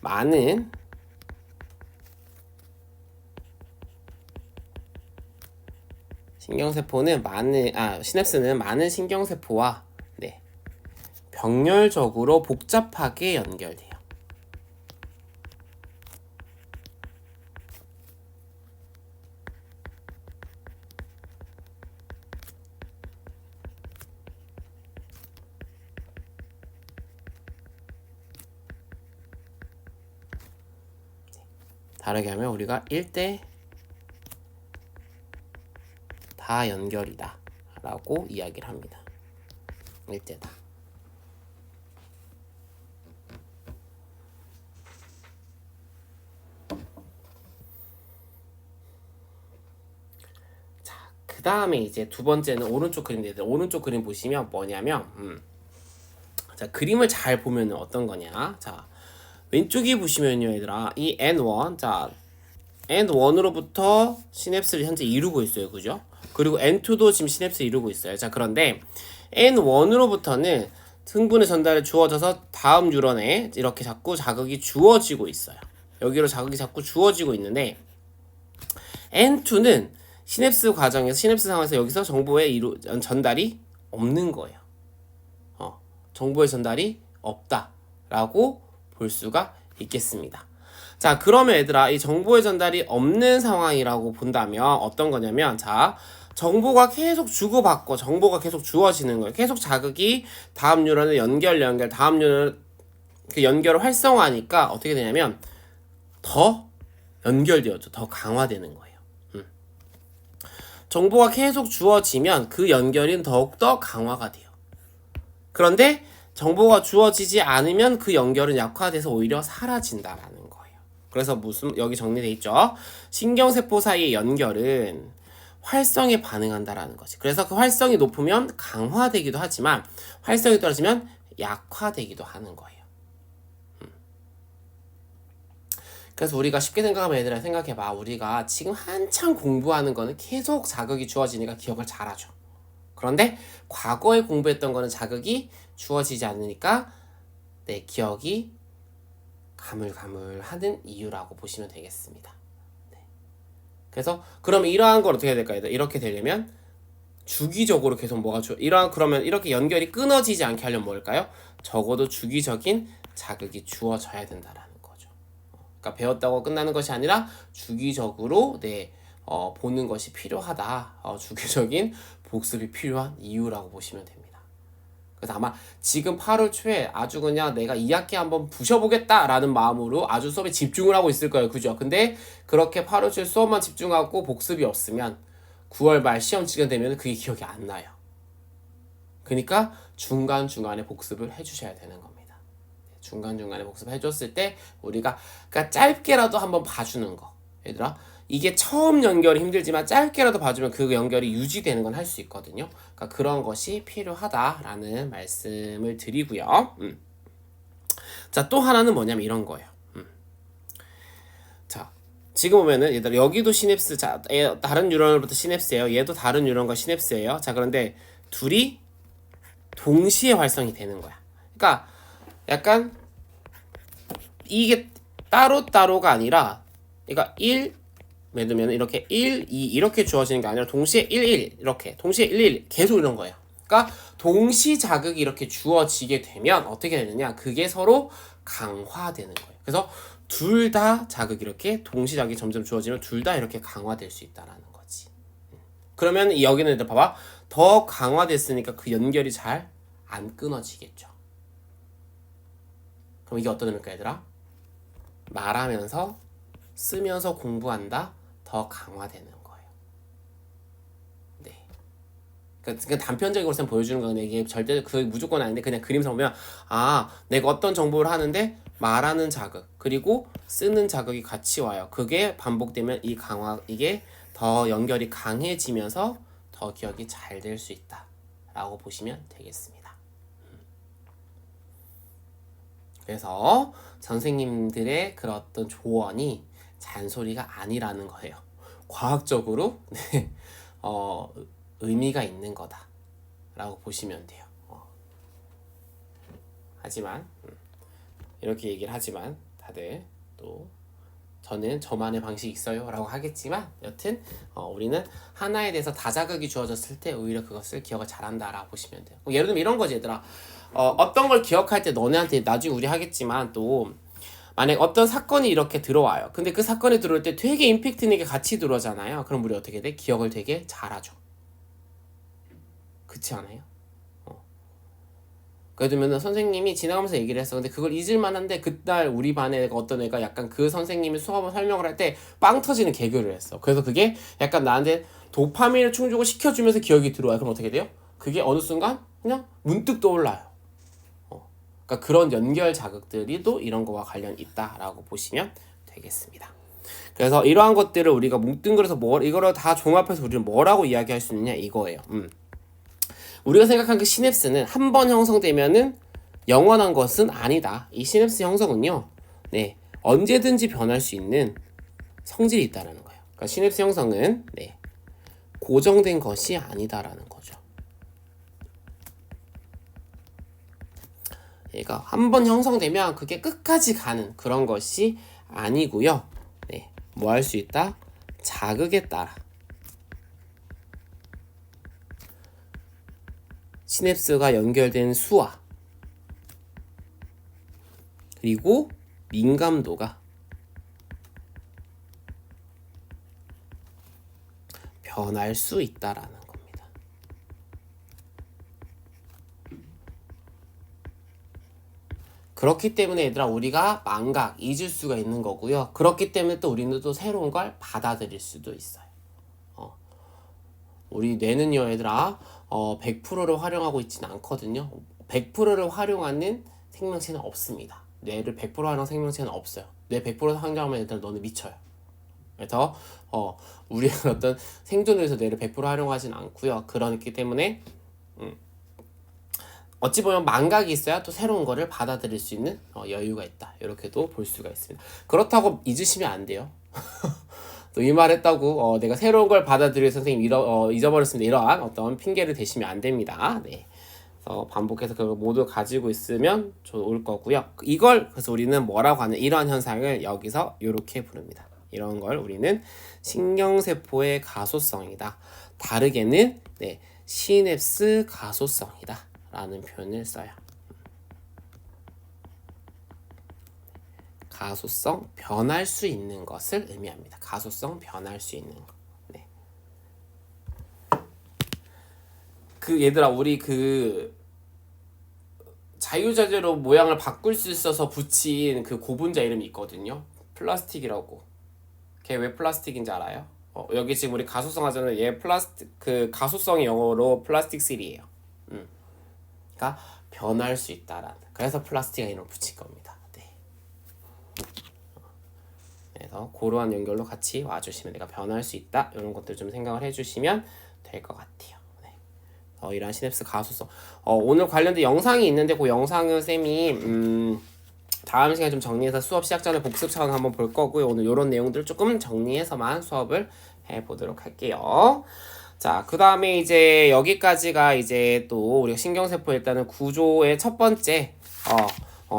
많은 시냅스는 많은 신경세포와 네, 병렬적으로 복잡하게 연결돼요. 다르게 하면 우리가 1대 다 연결이다 라고 이야기를 합니다. 1대 다. 자, 그 다음에 이제 두 번째는 오른쪽 그림인데 오른쪽 그림 보시면 뭐냐면 자, 그림을 잘 보면 어떤 거냐. 자, 왼쪽이 보시면요 얘들아 이 N1 자 N1으로부터 시냅스를 현재 이루고 있어요. 그죠? 그리고 N2도 지금 시냅스를 이루고 있어요. 자, 그런데 N1으로부터는 흥분의 전달이 주어져서 다음 뉴런에 이렇게 자꾸 자극이 주어지고 있어요. 여기로 자극이 자꾸 주어지고 있는데 N2는 시냅스 상황에서 여기서 정보의 전달이 없는 거예요. 정보의 전달이 없다라고 볼 수가 있겠습니다. 자, 그러면 얘들아 이 정보의 전달이 없는 상황이라고 본다면 어떤 거냐면 자 정보가 계속 주고받고 정보가 계속 주어지는 거예요. 계속 자극이 다음 뉴런을 다음 뉴런 그 연결을 활성화하니까 어떻게 되냐면 더 연결되어져 더 강화되는 거예요. 정보가 계속 주어지면 그 연결은 더욱더 강화가 돼요. 그런데 정보가 주어지지 않으면 그 연결은 약화돼서 오히려 사라진다라는 거예요. 그래서 여기 정리돼 있죠. 신경세포 사이의 연결은 활성에 반응한다라는 거지. 그래서 그 활성이 높으면 강화되기도 하지만 활성이 떨어지면 약화되기도 하는 거예요. 그래서 우리가 쉽게 생각하면 얘들아 생각해봐. 우리가 지금 한창 공부하는 거는 계속 자극이 주어지니까 기억을 잘하죠. 그런데 과거에 공부했던 거는 자극이 주어지지 않으니까 내 기억이 가물가물하는 이유라고 보시면 되겠습니다. 네. 그래서 그럼 이러한 걸 어떻게 해야 될까요? 이렇게 되려면 주기적으로 계속 그러면 이렇게 연결이 끊어지지 않게 하려면 뭘까요? 적어도 주기적인 자극이 주어져야 된다라는 거죠. 그러니까 배웠다고 끝나는 것이 아니라 주기적으로 보는 것이 필요하다. 주기적인 복습이 필요한 이유라고 보시면 됩니다. 그래서 아마 지금 8월 초에 아주 그냥 내가 2학기 한번 부셔보겠다라는 마음으로 아주 수업에 집중을 하고 있을 거예요. 그죠? 근데 그렇게 8월 초에 수업만 집중하고 복습이 없으면 9월 말 시험 지금 되면 그게 기억이 안 나요. 그러니까 중간중간에 복습을 해주셔야 되는 겁니다. 중간중간에 복습을 해줬을 때 우리가 그러니까 짧게라도 한번 봐주는 거. 얘들아 이게 처음 연결이 힘들지만 짧게라도 봐주면 그 연결이 유지되는 건 할 수 있거든요. 그러니까 그런 것이 필요하다라는 말씀을 드리고요. 자, 또 하나는 뭐냐면 이런 거예요. 지금 보면은 얘들 여기도 시냅스, 자, 다른 뉴런으로부터 시냅스예요. 얘도 다른 뉴런과 시냅스예요. 자, 그런데 둘이 동시에 활성이 되는 거야. 그러니까 약간 이게 따로따로가 아니라, 그러니까 1, 예를 들면 이렇게 1, 2 이렇게 주어지는 게 아니라 동시에 1, 1 이렇게 동시에 1, 1 계속 이런 거예요. 그러니까 동시 자극이 이렇게 주어지게 되면 어떻게 되느냐, 그게 서로 강화되는 거예요. 그래서 둘 다 자극이 이렇게 동시 자극이 점점 주어지면 둘 다 이렇게 강화될 수 있다라는 거지. 그러면 여기는 얘들 봐봐, 더 강화됐으니까 그 연결이 잘 안 끊어지겠죠. 그럼 이게 어떤 의미일까 얘들아? 말하면서 쓰면서 공부한다, 더 강화되는 거예요. 네. 그러니까 단편적으로 보여주는 건 이게 절대 그 무조건 아닌데, 그냥 그림상 보면 내가 어떤 정보를 하는데 말하는 자극 그리고 쓰는 자극이 같이 와요. 그게 반복되면 이게 더 연결이 강해지면서 더 기억이 잘 될 수 있다라고 보시면 되겠습니다. 그래서 선생님들의 그런 어떤 조언이 잔소리가 아니라는 거예요. 과학적으로 의미가 있는 거다라고 보시면 돼요. 하지만 이렇게 얘기를 하지만 다들 또 저는 저만의 방식이 있어요 라고 하겠지만, 여튼 우리는 하나에 대해서 다자극이 주어졌을 때 오히려 그것을 기억을 잘한다 라고 보시면 돼요. 예를 들면 이런 거지 얘들아, 어떤 걸 기억할 때 너네한테 나중에 우리 하겠지만, 또 만약 어떤 사건이 이렇게 들어와요. 근데 그 사건이 들어올 때 되게 임팩트 있는 게 같이 들어오잖아요. 그럼 우리 어떻게 돼? 기억을 되게 잘하죠. 그렇지 않아요? 예를 들면 선생님이 지나가면서 얘기를 했어. 근데 그걸 잊을만한데 그날 우리 반에 어떤 애가 약간 그 선생님이 수업을 설명을 할 때 빵 터지는 개그를 했어. 그래서 그게 약간 나한테 도파민을 충족을 시켜주면서 기억이 들어와요. 그럼 어떻게 돼요? 그게 어느 순간 그냥 문득 떠올라요. 그러니까 그런 연결 자극들이 또 이런 거와 관련이 있다라고 보시면 되겠습니다. 그래서 이러한 것들을 우리가 뭉뚱그려서 이거를 다 종합해서 우리는 뭐라고 이야기할 수 있느냐 이거예요. 우리가 생각한 그 시냅스는 한 번 형성되면은 영원한 것은 아니다. 이 시냅스 형성은요, 네, 언제든지 변할 수 있는 성질이 있다라는 거예요. 그러니까 시냅스 형성은 고정된 것이 아니다라는 거죠. 그러니까 한 번 형성되면 그게 끝까지 가는 그런 것이 아니고요. 뭐 할 수 있다? 자극에 따라 시냅스가 연결된 수와 그리고 민감도가 변할 수 있다라는 겁니다. 그렇기 때문에 얘들아, 우리가 망각, 잊을 수가 있는 거고요. 그렇기 때문에 또 우리는 또 새로운 걸 받아들일 수도 있어요. 우리 뇌는요 얘들아, 100%를 활용하고 있지는 않거든요. 100%를 활용하는 생명체는 없습니다. 뇌를 100% 활용하는 생명체는 없어요. 뇌 100% 활용하면 일단 너는 미쳐요. 그래서 우리는 어떤 생존을 위해서 뇌를 100% 활용하지는 않고요. 그렇기 때문에 어찌 보면 망각이 있어야 또 새로운 거를 받아들일 수 있는 여유가 있다. 이렇게도 볼 수가 있습니다. 그렇다고 잊으시면 안 돼요. 또 이 말 했다고 내가 새로운 걸 받아들일 선생님 잊어버렸습니다. 이러한 어떤 핑계를 대시면 안 됩니다. 네. 그래서 반복해서 그걸 모두 가지고 있으면 좋을 거고요. 그래서 우리는 뭐라고 하는 이러한 현상을 여기서 이렇게 부릅니다. 이런 걸 우리는 신경세포의 가소성이다. 다르게는 시냅스 가소성이다 라는 표현을 써요. 가소성, 변할 수 있는 것을 의미합니다. 가소성, 변할 수 있는 것. 얘들아, 우리 자유자재로 모양을 바꿀 수 있어서 붙인 그 고분자 이름이 있거든요. 플라스틱이라고. 걔 왜 플라스틱인지 알아요? 여기 지금 우리 가소성 하자면 얘 가소성이 영어로 플라스틱 3예요. 그러니까 변할 수 있다라는. 그래서 플라스틱 이름을 붙인 겁니다. 그래서 그러한 연결로 같이 와주시면 내가 변할 수 있다 이런 것들 좀 생각을 해주시면 될 것 같아요. 이러한 시냅스 가소성 오늘 관련된 영상이 있는데 그 영상은 쌤이 다음 시간에 좀 정리해서 수업 시작 전에 복습 차원 한번 볼 거고요. 오늘 이런 내용들 조금 정리해서만 수업을 해보도록 할게요. 자, 그 다음에 이제 여기까지가 이제 또 우리가 신경세포 일단은 구조의 첫 번째,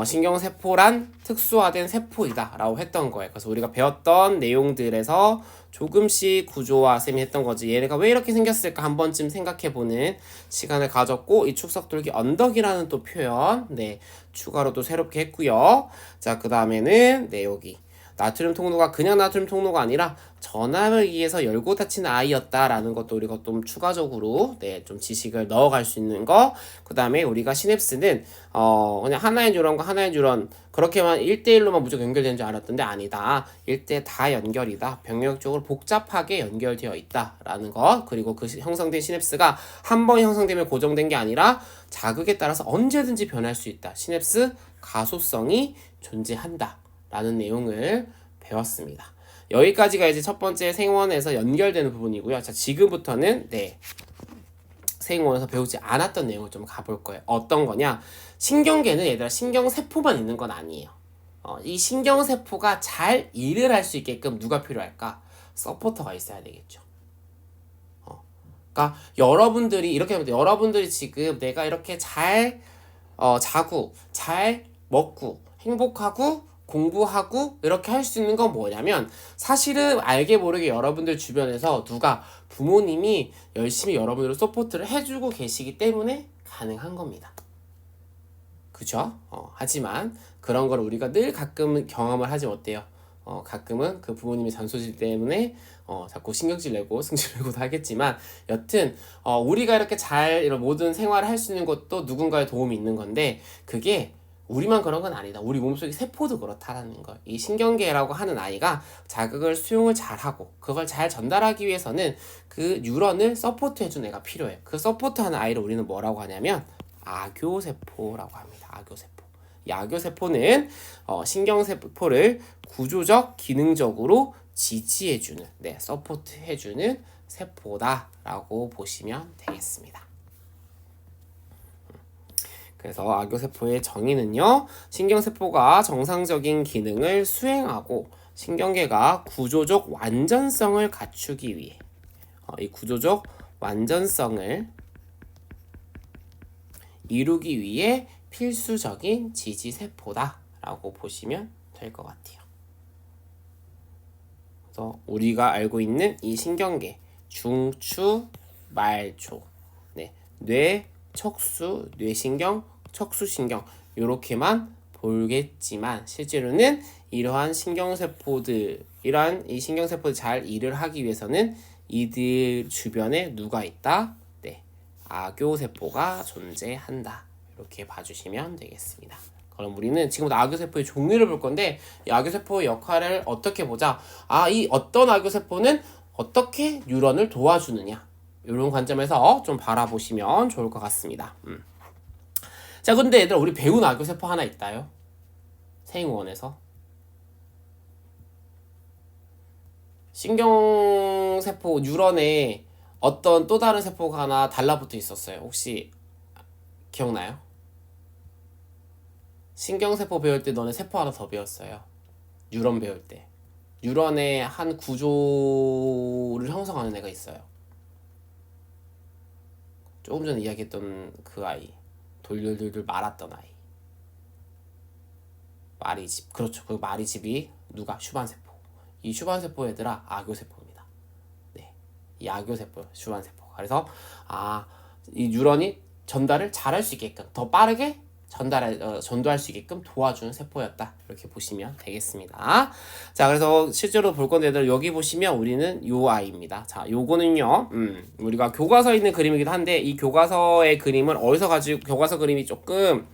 신경세포란 특수화된 세포이다 라고 했던 거예요. 그래서 우리가 배웠던 내용들에서 조금씩 구조화 쌤이 했던 거지, 얘네가 왜 이렇게 생겼을까 한 번쯤 생각해보는 시간을 가졌고, 이 축석돌기 언덕이라는 또 표현 추가로 또 새롭게 했고요. 자, 그 다음에는 여기 나트륨 통로가 그냥 나트륨 통로가 아니라 전압을 의해서 열고 닫히는 아이였다라는 것도 우리가 좀 추가적으로 좀 지식을 넣어갈 수 있는 거. 그 다음에 우리가 시냅스는 그냥 하나의 뉴런과 하나의 뉴런 그렇게만 1대1로만 무조건 연결되는 줄 알았던데 아니다. 1대 다 연결이다. 병력적으로 복잡하게 연결되어 있다라는 것. 그리고 그 형성된 시냅스가 한 번 형성되면 고정된 게 아니라 자극에 따라서 언제든지 변할 수 있다. 시냅스 가소성이 존재한다 라는 내용을 배웠습니다. 여기까지가 이제 첫 번째 생원에서 연결되는 부분이고요. 자, 지금부터는 생원에서 배우지 않았던 내용을 좀 가볼 거예요. 어떤 거냐? 신경계는 얘들아 신경세포만 있는 건 아니에요. 이 신경세포가 잘 일을 할 수 있게끔 누가 필요할까? 서포터가 있어야 되겠죠. 그러니까 여러분들이 이렇게 하면 돼요. 여러분들이 지금 내가 이렇게 잘 자고 잘 먹고 행복하고 공부하고 이렇게 할 수 있는 건 뭐냐면, 사실은 알게 모르게 여러분들 주변에서 누가 부모님이 열심히 여러분들을 서포트를 해주고 계시기 때문에 가능한 겁니다. 그죠? 하지만 그런 걸 우리가 늘 가끔 경험을 하지 못해요. 가끔은 그 부모님의 잔소리 때문에 자꾸 신경질 내고 승질 내고도 하겠지만, 여튼 우리가 이렇게 잘 이런 모든 생활을 할 수 있는 것도 누군가의 도움이 있는 건데, 그게 우리만 그런 건 아니다. 우리 몸속의 세포도 그렇다라는 걸. 이 신경계라고 하는 아이가 자극을 수용을 잘하고 그걸 잘 전달하기 위해서는 그 뉴런을 서포트해준 애가 필요해요. 그 서포트하는 아이를 우리는 뭐라고 하냐면 아교세포라고 합니다. 아교세포. 이 아교세포는 신경세포를 구조적, 기능적으로 지지해주는, 서포트해주는 세포다라고 보시면 되겠습니다. 그래서 아교세포의 정의는요, 신경세포가 정상적인 기능을 수행하고 신경계가 구조적 완전성을 갖추기 위해 이 구조적 완전성을 이루기 위해 필수적인 지지세포다라고 보시면 될 것 같아요. 그래서 우리가 알고 있는 이 신경계 중추, 말초, 뇌, 척수, 뇌신경, 척수신경 요렇게만 보겠지만, 실제로는 이러한 신경세포들, 이러한 이 신경세포들 잘 일을 하기 위해서는 이들 주변에 누가 있다? 아교세포가 존재한다. 이렇게 봐주시면 되겠습니다. 그럼 우리는 지금부터 아교세포의 종류를 볼 건데, 이 아교세포의 역할을 어떻게 보자. 이 어떤 아교세포는 어떻게 뉴런을 도와주느냐, 이런 관점에서 좀 바라보시면 좋을 것 같습니다. 자, 근데 얘들아, 우리 배운 아교세포 하나 있다요. 생원에서 신경세포 뉴런에 어떤 또 다른 세포가 하나 달라붙어 있었어요. 혹시 기억나요? 신경세포 배울 때 너네 세포 하나 더 배웠어요. 뉴런 배울 때 뉴런의 한 구조를 형성하는 애가 있어요. 조금 전에 이야기했던 그 아이, 돌돌돌돌 말았던 아이, 마리집. 그렇죠. 그 마리집이 누가? 슈반세포. 이 슈반세포 얘들아 아교세포입니다. 이 아교세포, 슈반세포. 그래서 이 뉴런이 전달을 잘할 수 있게끔, 더 빠르게 전도할 수 있게끔 도와주는 세포였다. 이렇게 보시면 되겠습니다. 자, 그래서 실제로 볼 건데, 여기 보시면 우리는 요 아이입니다. 자, 요거는요, 우리가 교과서에 있는 그림이기도 한데, 이 교과서의 그림을 어디서 교과서 그림이 조금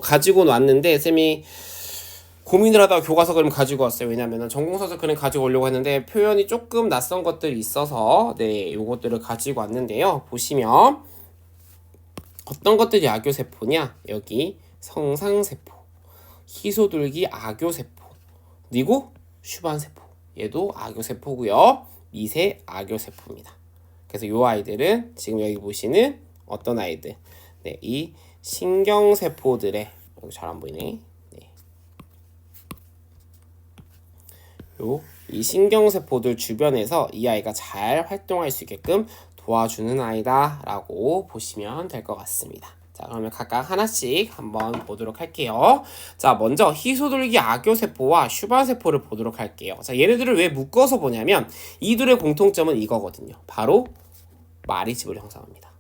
가지고 왔는데, 쌤이 고민을 하다가 교과서 그림 가지고 왔어요. 왜냐면은 전공서적 그림 가지고 오려고 했는데 표현이 조금 낯선 것들이 있어서 요것들을 가지고 왔는데요. 보시면 어떤 것들이 아교세포냐? 여기 성상세포, 희소돌기 아교세포, 그리고 슈반세포, 얘도 아교세포고요. 미세 아교세포입니다. 그래서 요 아이들은 지금 여기 보시는 어떤 아이들, 이 신경세포들의 이거 잘 안 보이네. 네. 이 신경세포들 주변에서 이 아이가 잘 활동할 수 있게끔 도와주는 아이다 라고 보시면 될 것 같습니다. 자, 그러면 각각 하나씩 한번 보도록 할게요. 자, 먼저 희소돌기 악교세포와 슈반세포를 보도록 할게요. 자, 얘네들을 왜 묶어서 보냐면 이들의 공통점은 이거거든요. 바로 마리집을 형성합니다.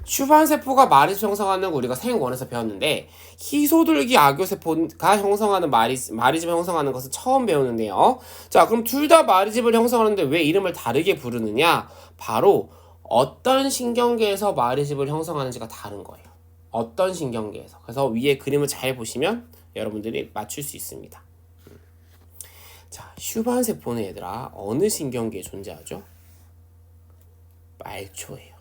슈반세포가 마리집 형성하는 거 우리가 생원에서 배웠는데 희소돌기 악교세포가 형성하는 마리집을 형성하는 것은 처음 배우는데요. 자, 그럼 둘 다 마리집을 형성하는데 왜 이름을 다르게 부르느냐? 바로 어떤 신경계에서 마리집을 형성하는지가 다른 거예요. 어떤 신경계에서. 그래서 위에 그림을 잘 보시면 여러분들이 맞출 수 있습니다. 자, 슈반세포는 얘들아 어느 신경계에 존재하죠? 말초예요.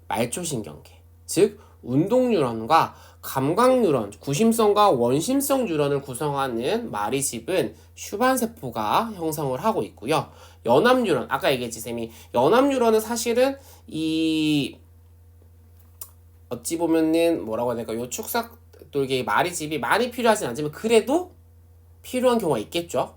말초신경계, 즉 운동뉴런과 감각뉴런, 구심성과 원심성 뉴런을 구성하는 마리집은 슈반세포가 형성을 하고 있고요. 연합뉴런, 아까 얘기했지 쌤이 연합뉴런은 사실은 이 어찌 보면은 뭐라고 해야 될까, 요 축삭돌기 마리집이 많이 필요하진 않지만 그래도 필요한 경우가 있겠죠.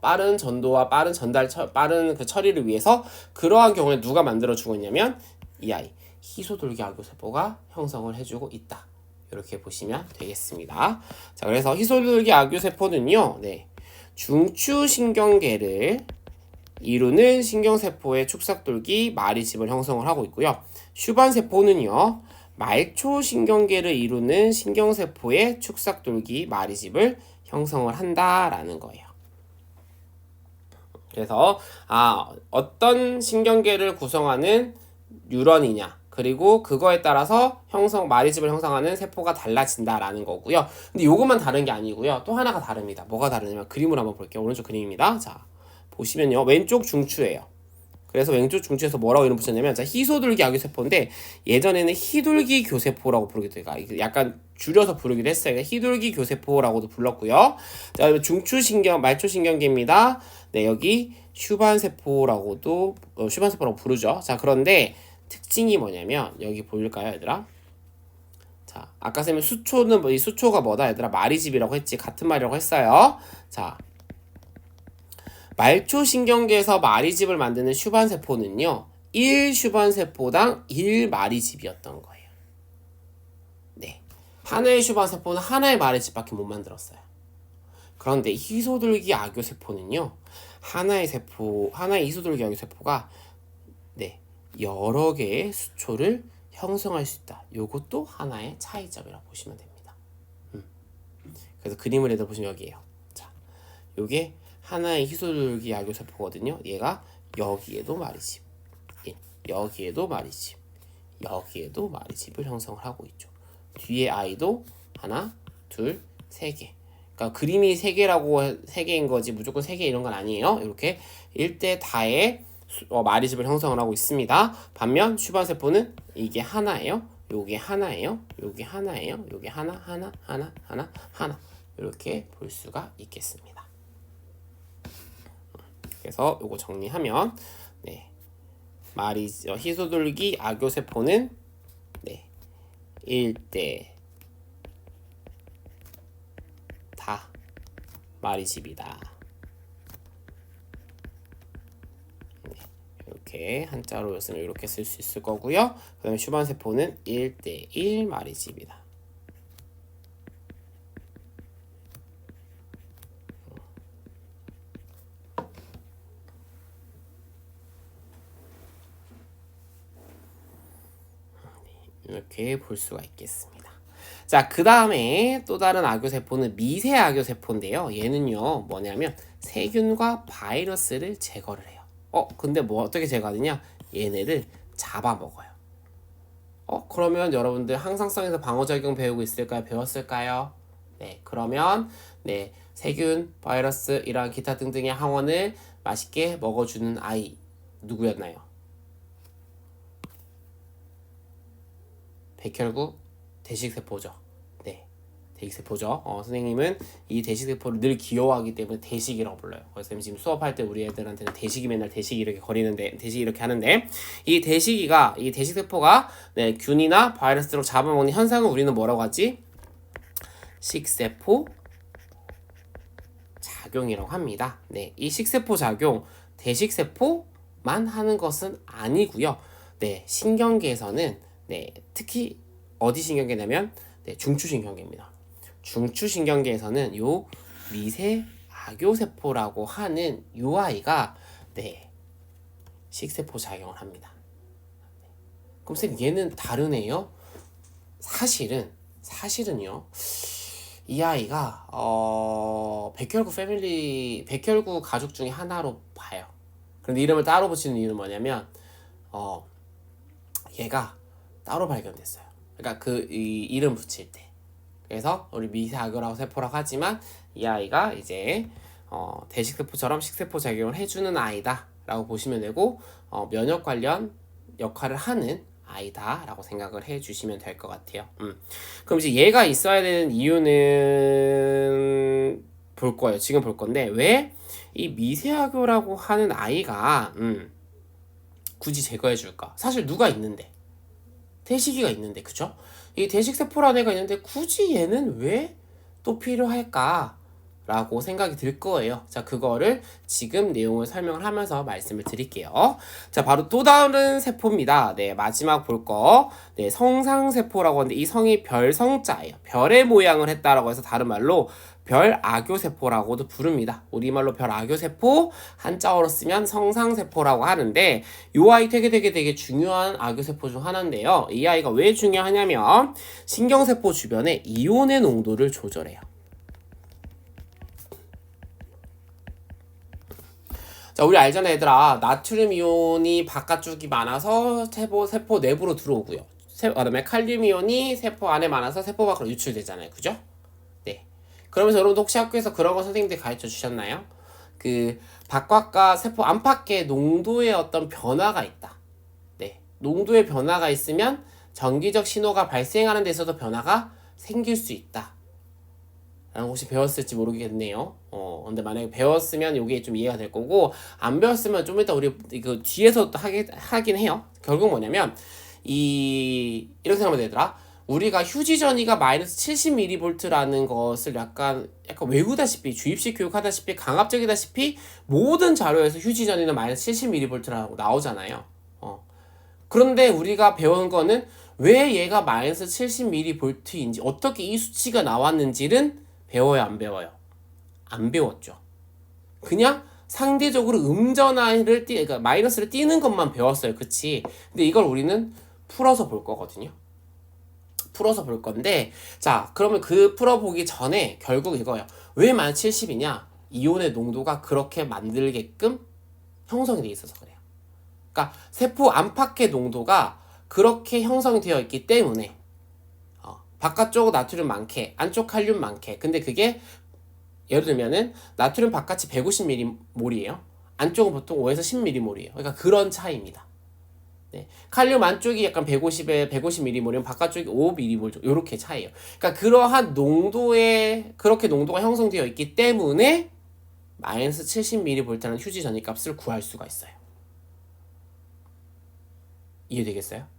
빠른 전도와 빠른 전달, 빠른 그 처리를 위해서 그러한 경우에 누가 만들어주고 있냐면 이 아이 희소돌기 악교세포가 형성을 해주고 있다. 이렇게 보시면 되겠습니다. 자, 그래서 희소돌기 악교세포는요, 네, 중추신경계를 이루는 신경세포의 축삭돌기 마리집을 형성을 하고 있고요. 슈반세포는요, 말초신경계를 이루는 신경세포의 축삭돌기 마리집을 형성을 한다라는 거예요. 그래서 어떤 신경계를 구성하는 뉴런이냐, 그리고 그거에 따라서 마리집을 형성하는 세포가 달라진다라는 거고요. 근데 요것만 다른 게 아니고요. 또 하나가 다릅니다. 뭐가 다르냐면 그림을 한번 볼게요. 오른쪽 그림입니다. 자, 보시면요. 왼쪽 중추예요. 그래서 왼쪽 중추에서 뭐라고 이름 붙였냐면, 자, 희소돌기 악교세포인데 예전에는 희돌기 교세포라고 부르기도 해요. 약간 줄여서 부르기도 했어요. 희돌기 교세포라고도 불렀고요. 자, 중추신경, 말초신경계입니다. 네, 여기 슈반세포라고 부르죠. 자, 그런데 특징이 뭐냐면 여기 보일까요, 얘들아? 자, 아까 쌤이 이 수초가 뭐다, 얘들아? 마리집이라고 했지. 같은 말이라고 했어요. 자, 말초신경계에서 마리집을 만드는 슈반세포는요, 1슈반세포당 1마리집이었던 거예요. 네, 하나의 슈반세포는 하나의 마리집밖에 못 만들었어요. 그런데 희소돌기 악교세포는요, 하나의 희소돌기 악교세포가 네, 여러 개의 수초를 형성할 수 있다. 요것도 하나의 차이점이라고 보시면 됩니다. 그래서 그림을 얘들 보시면 여기에요. 자, 요게 하나의 희소돌기 악교세포거든요. 얘가 여기에도 마리집, 여기에도 마리집, 여기에도 마리집을 형성을 하고 있죠. 뒤에 아이도 하나, 둘, 세 개. 그러니까 그림이 세 개인 거지 무조건 세 개 이런 건 아니에요. 이렇게 일대 다의 마리집을 형성을 하고 있습니다. 반면 슈반세포는 이게 하나예요. 요게 하나예요. 요게 하나예요. 요게 하나 이렇게 볼 수가 있겠습니다. 그래서 요거 정리하면 네, 희소돌기 악교세포는 네, 1대 다 마리집이다. 네, 이렇게 한자로 쓰면 이렇게 쓸 수 있을 거고요. 그 다음에 슈반세포는 1대1 마리집이다. 이렇게 볼 수가 있겠습니다. 자, 그 다음에 또 다른 악교세포는 미세 악교세포인데요. 얘는요, 뭐냐면 세균과 바이러스를 제거를 해요. 근데 어떻게 제거하느냐? 얘네를 잡아먹어요. 그러면 여러분들 항상성에서 방어작용 배우고 있을까요? 배웠을까요? 네, 그러면 네, 세균, 바이러스, 이런 기타 등등의 항원을 맛있게 먹어주는 아이 누구였나요? 백혈구 대식세포죠. 네, 대식세포죠. 선생님은 이 대식세포를 늘 귀여워하기 때문에 대식이라고 불러요. 그래서 지금 수업할 때 우리 애들한테는 대식이 맨날 대식이 이렇게 거리는데, 대식이 이렇게 하는데, 이 대식세포가 네, 균이나 바이러스로 잡아먹는 현상을 우리는 뭐라고 하지? 식세포 작용이라고 합니다. 네, 이 식세포 작용, 대식세포만 하는 것은 아니고요. 네, 신경계에서는 네, 특히 어디 신경계냐면 네, 중추신경계입니다. 중추신경계에서는 요 미세 악요세포라고 하는 요 아이가 네, 식세포 작용을 합니다. 그럼 쌤 얘는 다르네요. 사실은요. 이 아이가 백혈구 가족 중에 하나로 봐요. 그런데 이름을 따로 붙이는 이유는 뭐냐면 얘가 따로 발견됐어요. 그러니까 이 이름 붙일 때. 그래서 우리 미세악요라고 세포라고 하지만 이 아이가 이제 대식세포처럼 식세포 작용을 해주는 아이다라고 보시면 되고 면역 관련 역할을 하는 아이다라고 생각을 해주시면 될 것 같아요. 그럼 이제 얘가 있어야 되는 이유는 볼 거예요. 지금 볼 건데 왜 이 미세악요라고 하는 아이가 굳이 제거해 줄까? 사실 누가 있는데 대식이가 있는데 그죠? 이 대식세포라는 애가 있는데 굳이 얘는 왜 또 필요할까? 라고 생각이 들 거예요. 자, 그거를 지금 내용을 설명을 하면서 말씀을 드릴게요. 자, 바로 또 다른 세포입니다. 네, 마지막 볼 거. 네, 성상세포라고 하는데 이 성이 별성자예요. 별의 모양을 했다라고 해서 다른 말로 별악요세포라고도 부릅니다. 우리말로 별악요세포, 한자어로 쓰면 성상세포라고 하는데 이 아이 되게 중요한 악요세포 중 하나인데요. 이 아이가 왜 중요하냐면 신경세포 주변에 이온의 농도를 조절해요. 자, 우리 알잖아 얘들아. 나트륨 이온이 바깥쪽이 많아서 세포 내부로 들어오고요. 그다음에 칼륨 이온이 세포 안에 많아서 세포 밖으로 유출되잖아요. 그죠? 네. 그러면서 여러분도 혹시 학교에서 그런 거 선생님들이 가르쳐 주셨나요? 그 바깥과 세포 안팎의 농도의 어떤 변화가 있다. 네. 농도의 변화가 있으면 전기적 신호가 발생하는 데서도 변화가 생길 수 있다. 라는 혹시 배웠을지 모르겠네요. 근데 만약에 배웠으면 이게 좀 이해가 될 거고, 안 배웠으면 좀 이따 우리 이거 뒤에서 하긴 해요. 결국 뭐냐면, 이렇게 생각하면 되더라. 우리가 휴지 전이가 마이너스 70mV라는 것을 약간 외우다시피, 주입식 교육하다시피, 강압적이다시피, 모든 자료에서 휴지 전이는 마이너스 70mV라고 나오잖아요. 그런데 우리가 배운 거는 왜 얘가 마이너스 70mV인지, 어떻게 이 수치가 나왔는지는 배워요, 안 배워요? 안 배웠죠. 그냥 상대적으로 그러니까 마이너스를 띄는 것만 배웠어요. 그치? 근데 이걸 우리는 풀어서 볼 거거든요. 풀어서 볼 건데, 자, 그러면 그 풀어보기 전에 결국 이거예요. 왜 마이너스 70이냐? 이온의 농도가 그렇게 만들게끔 형성이 돼 있어서 그래요. 그러니까 세포 안팎의 농도가 그렇게 형성이 되어 있기 때문에 바깥쪽 나트륨 많게, 안쪽 칼륨 많게. 근데 그게 예를 들면은 나트륨 바깥이 150mm몰이에요. 안쪽은 보통 5에서 10mm몰이에요. 그러니까 그런 차이입니다. 네. 칼륨 안쪽이 약간 150mm몰이면 바깥쪽이 5mm몰 정도. 요렇게 차이예요. 그러니까 그러한 그렇게 농도가 형성되어 있기 때문에 마이너스 70mV라는 휴지 전이값을 구할 수가 있어요. 이해되겠어요?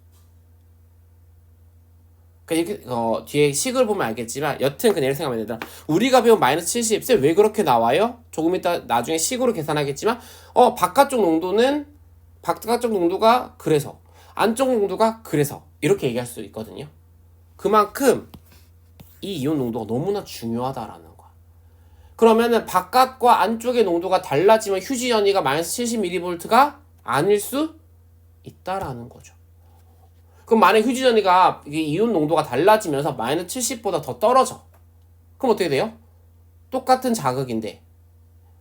이렇게 뒤에 식을 보면 알겠지만 여튼 그냥 이렇게 생각하면 된다. 우리가 배운 마이너스 70 왜 그렇게 나와요? 조금 이따 나중에 식으로 계산하겠지만 바깥쪽 농도가 그래서 안쪽 농도가 그래서 이렇게 얘기할 수 있거든요. 그만큼 이 이온 농도가 너무나 중요하다라는 거야. 그러면은 바깥과 안쪽의 농도가 달라지면 휴지 전이가 마이너스 70mV가 아닐 수 있다라는 거죠. 그럼 만약 휴지 전이가 이온 농도가 달라지면서 마이너스 70보다 더 떨어져. 그럼 어떻게 돼요? 똑같은 자극인데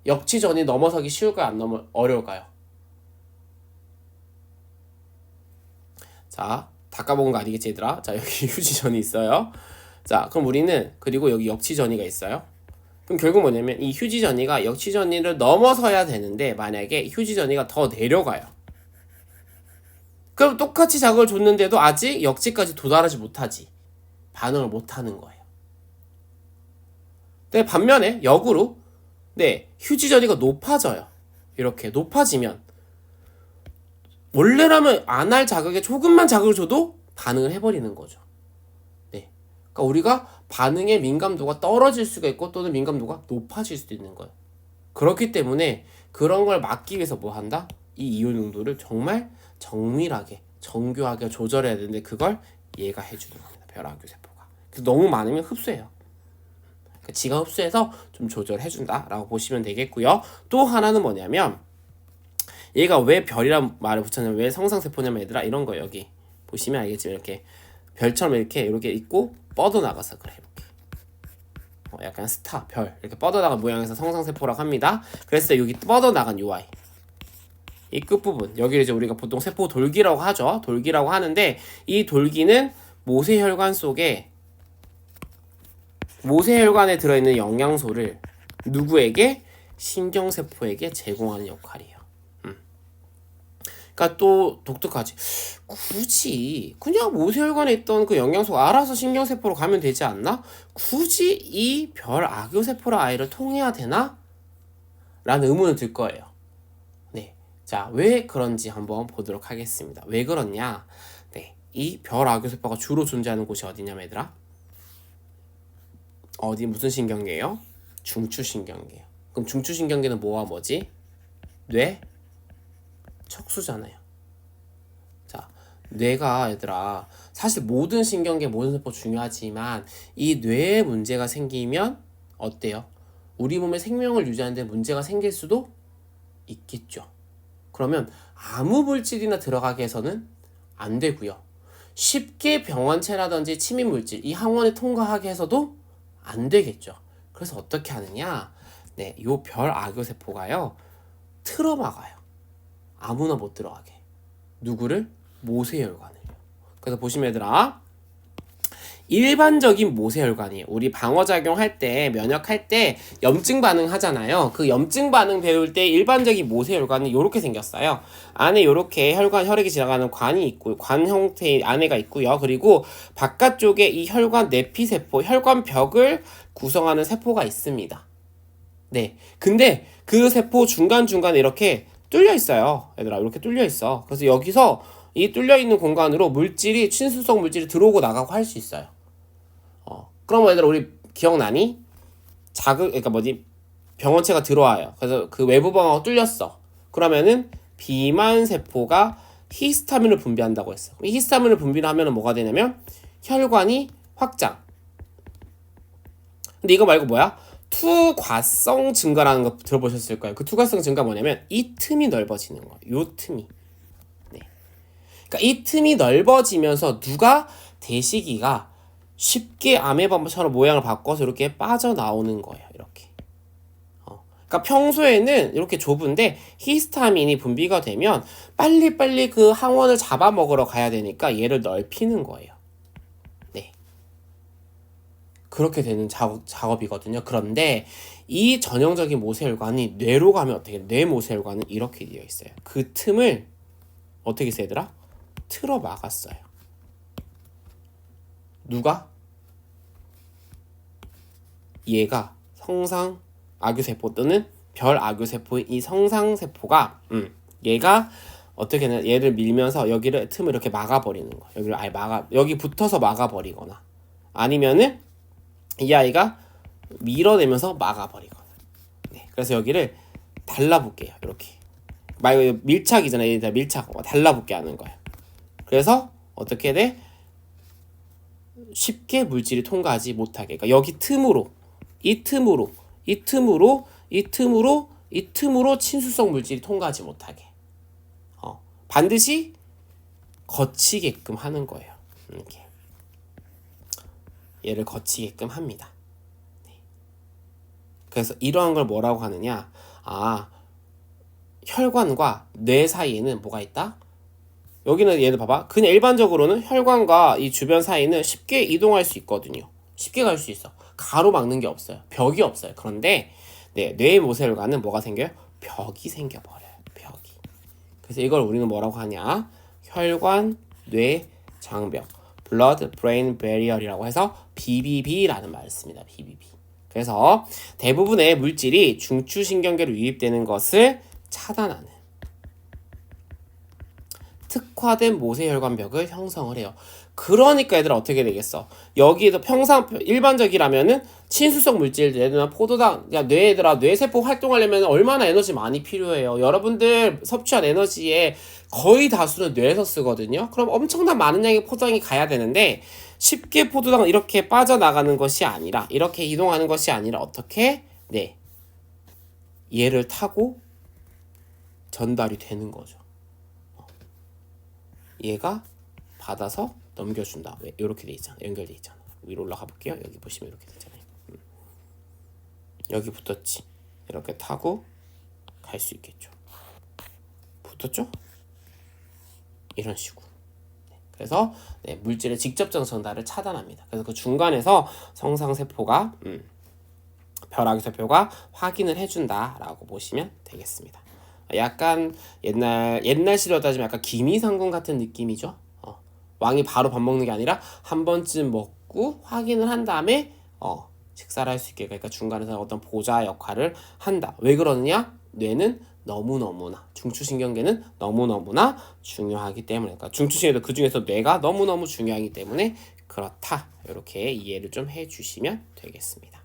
역치전이 넘어서기 쉬울까요? 어려울까요? 자, 닦아본 거 아니겠지 얘들아? 자, 여기 휴지전이 있어요. 자, 그럼 우리는 그리고 여기 역치전이가 있어요. 그럼 결국 뭐냐면 이 휴지전이가 역치전이를 넘어서야 되는데 만약에 휴지전이가 더 내려가요. 그럼 똑같이 자극을 줬는데도 아직 역치까지 도달하지 못하지. 반응을 못하는 거예요. 네, 반면에 역으로 네, 휴지저리가 높아져요. 이렇게 높아지면 원래라면 안 할 자극에 조금만 자극을 줘도 반응을 해버리는 거죠. 네, 그러니까 우리가 반응의 민감도가 떨어질 수가 있고 또는 민감도가 높아질 수도 있는 거예요. 그렇기 때문에 그런 걸 막기 위해서 뭐 한다? 이 이온 농도를 정말 정밀하게 정교하게 조절해야 되는데 그걸 얘가 해주는 겁니다. 벼락유 세포가. 그래서 너무 많으면 흡수해요. 그러니까 지가 흡수해서 좀 조절해준다 라고 보시면 되겠고요. 또 하나는 뭐냐면 얘가 왜 별이란 말을 붙였냐면 왜 성상세포냐면 얘들아 이런 거 여기 보시면 알겠지만 이렇게 별처럼 이렇게 있고 뻗어나가서 그래. 이렇게 약간 스타, 별 이렇게 뻗어나간 모양에서 성상세포라고 합니다. 그래서 여기 뻗어나간 UI 이 끝부분 여기를 이제 우리가 보통 세포 돌기라고 하죠. 돌기라고 하는데 이 돌기는 모세혈관 속에 모세혈관에 들어있는 영양소를 누구에게? 신경세포에게 제공하는 역할이에요. 그러니까 또 독특하지. 굳이 그냥 모세혈관에 있던 그 영양소가 알아서 신경세포로 가면 되지 않나? 굳이 이 별 악요세포라 아이를 통해야 되나? 라는 의문은 들 거예요. 네, 자, 왜 그런지 한번 보도록 하겠습니다. 왜 그렇냐? 네, 이 별 악요세포가 주로 존재하는 곳이 어디냐면 얘들아? 어디 무슨 신경계예요? 중추신경계예요. 그럼 중추신경계는 뭐와 뭐지? 뇌, 척수잖아요. 자, 뇌가 얘들아 사실 모든 신경계 모든 세포 중요하지만 이 뇌에 문제가 생기면 어때요? 우리 몸의 생명을 유지하는 데 문제가 생길 수도 있겠죠. 그러면 아무 물질이나 들어가게 해서는 안 되고요. 쉽게 병원체라든지 침입 물질 이 항원을 통과하게 해서도 안 되겠죠. 그래서 어떻게 하느냐? 네, 요 별 악요세포가요 틀어막아요. 아무나 못 들어가게. 누구를? 모세혈관을. 그래서 보시면 얘들아 일반적인 모세혈관이에요. 우리 방어작용 할 때, 면역할 때 염증 반응 하잖아요. 그 염증 반응 배울 때 일반적인 모세혈관은 이렇게 생겼어요. 안에 이렇게 혈관, 혈액이 지나가는 관이 있고, 관 형태의 안에가 있고요. 그리고 바깥쪽에 이 혈관 내피세포, 혈관 벽을 구성하는 세포가 있습니다. 네. 근데 그 세포 중간중간에 이렇게 뚫려 있어요. 얘들아, 이렇게 뚫려 있어. 그래서 여기서 이 뚫려 있는 공간으로 물질이, 친수성 물질이 들어오고 나가고 할 수 있어요. 그럼 얘들아, 우리 기억나니? 그러니까 뭐지? 병원체가 들어와요. 그래서 그 외부 방어가 뚫렸어. 그러면은 비만 세포가 히스타민을 분비한다고 했어. 이 히스타민을 분비를 하면은 뭐가 되냐면 혈관이 확장. 근데 이거 말고 뭐야? 투과성 증가라는 거 들어보셨을 거예요. 그 투과성 증가 뭐냐면 이 틈이 넓어지는 거예요. 요 틈이. 네. 그러니까 이 틈이 넓어지면서 누가 대시기가 쉽게 아메바처럼 모양을 바꿔서 이렇게 빠져나오는 거예요. 이렇게. 그러니까 평소에는 이렇게 좁은데 히스타민이 분비가 되면 빨리빨리 그 항원을 잡아먹으러 가야 되니까 얘를 넓히는 거예요. 네. 그렇게 되는 작업이거든요. 그런데 이 전형적인 모세혈관이 뇌로 가면 어떻게 해요? 뇌 모세혈관은 이렇게 되어 있어요. 그 틈을 어떻게 해서 얘들아? 틀어 막았어요. 누가? 얘가 성상 악유세포 또는 별 악유세포의 이 성상세포가 얘가 어떻게 하냐 얘를 밀면서 여기를 틈을 이렇게 막아버리는 거야. 여기를 아예 여기 붙어서 막아버리거나 아니면은 이 아이가 밀어내면서 막아버리거나. 네, 그래서 여기를 달라붙게요. 이렇게 밀착이잖아요. 얘들 밀착 달라붙게 하는 거예요. 그래서 어떻게 돼? 쉽게 물질이 통과하지 못하게. 그러니까 여기 틈으로 이 틈으로 친수성 물질이 통과하지 못하게 반드시 거치게끔 하는 거예요. 이렇게 얘를 거치게끔 합니다. 네. 그래서 이러한 걸 뭐라고 하느냐? 혈관과 뇌 사이에는 뭐가 있다? 여기는 얘를 봐봐. 그냥 일반적으로는 혈관과 이 주변 사이는 쉽게 이동할 수 있거든요. 쉽게 갈 수 있어. 가로막는 게 없어요. 벽이 없어요. 그런데 네, 뇌의 모세혈관은 뭐가 생겨요? 벽이 생겨버려요. 벽이. 그래서 이걸 우리는 뭐라고 하냐? 혈관, 뇌, 장벽, Blood Brain Barrier이라고 해서 BBB라는 말을 씁니다. BBB. 그래서 대부분의 물질이 중추신경계로 유입되는 것을 차단하는 특화된 모세혈관벽을 형성을 해요. 그러니까 얘들아 어떻게 되겠어? 여기에도 평상 일반적이라면은 친수성 물질 내나 포도당, 야 뇌들아 뇌세포 활동하려면 얼마나 에너지 많이 필요해요. 여러분들 섭취한 에너지의 거의 다수는 뇌에서 쓰거든요. 그럼 엄청난 많은 양의 포도당이 가야 되는데 쉽게 포도당 이렇게 빠져나가는 것이 아니라 이렇게 이동하는 것이 아니라 어떻게? 네, 얘를 타고 전달이 되는 거죠. 얘가 받아서 넘겨준다. 왜? 이렇게 돼 있잖아. 연결돼 있잖아. 위로 올라가 볼게요. 여기 보시면 이렇게 되잖아요. 여기 붙었지. 이렇게 타고 갈 수 있겠죠. 붙었죠? 이런 식으로. 그래서 네, 물질의 직접적 전달을 차단합니다. 그래서 그 중간에서 성상세포가 벼락세포가 확인을 해준다라고 보시면 되겠습니다. 약간 옛날 시로 따지면 약간 기미상궁 같은 느낌이죠. 왕이 바로 밥 먹는 게 아니라 한 번쯤 먹고 확인을 한 다음에 식사를 할 수 있게, 그러니까 중간에서 어떤 보좌 역할을 한다. 왜 그러느냐? 뇌는 너무너무나, 중추신경계는 너무너무나 중요하기 때문에, 그러니까 중추신경도 그 중에서 뇌가 너무너무 중요하기 때문에 그렇다. 이렇게 이해를 좀 해주시면 되겠습니다.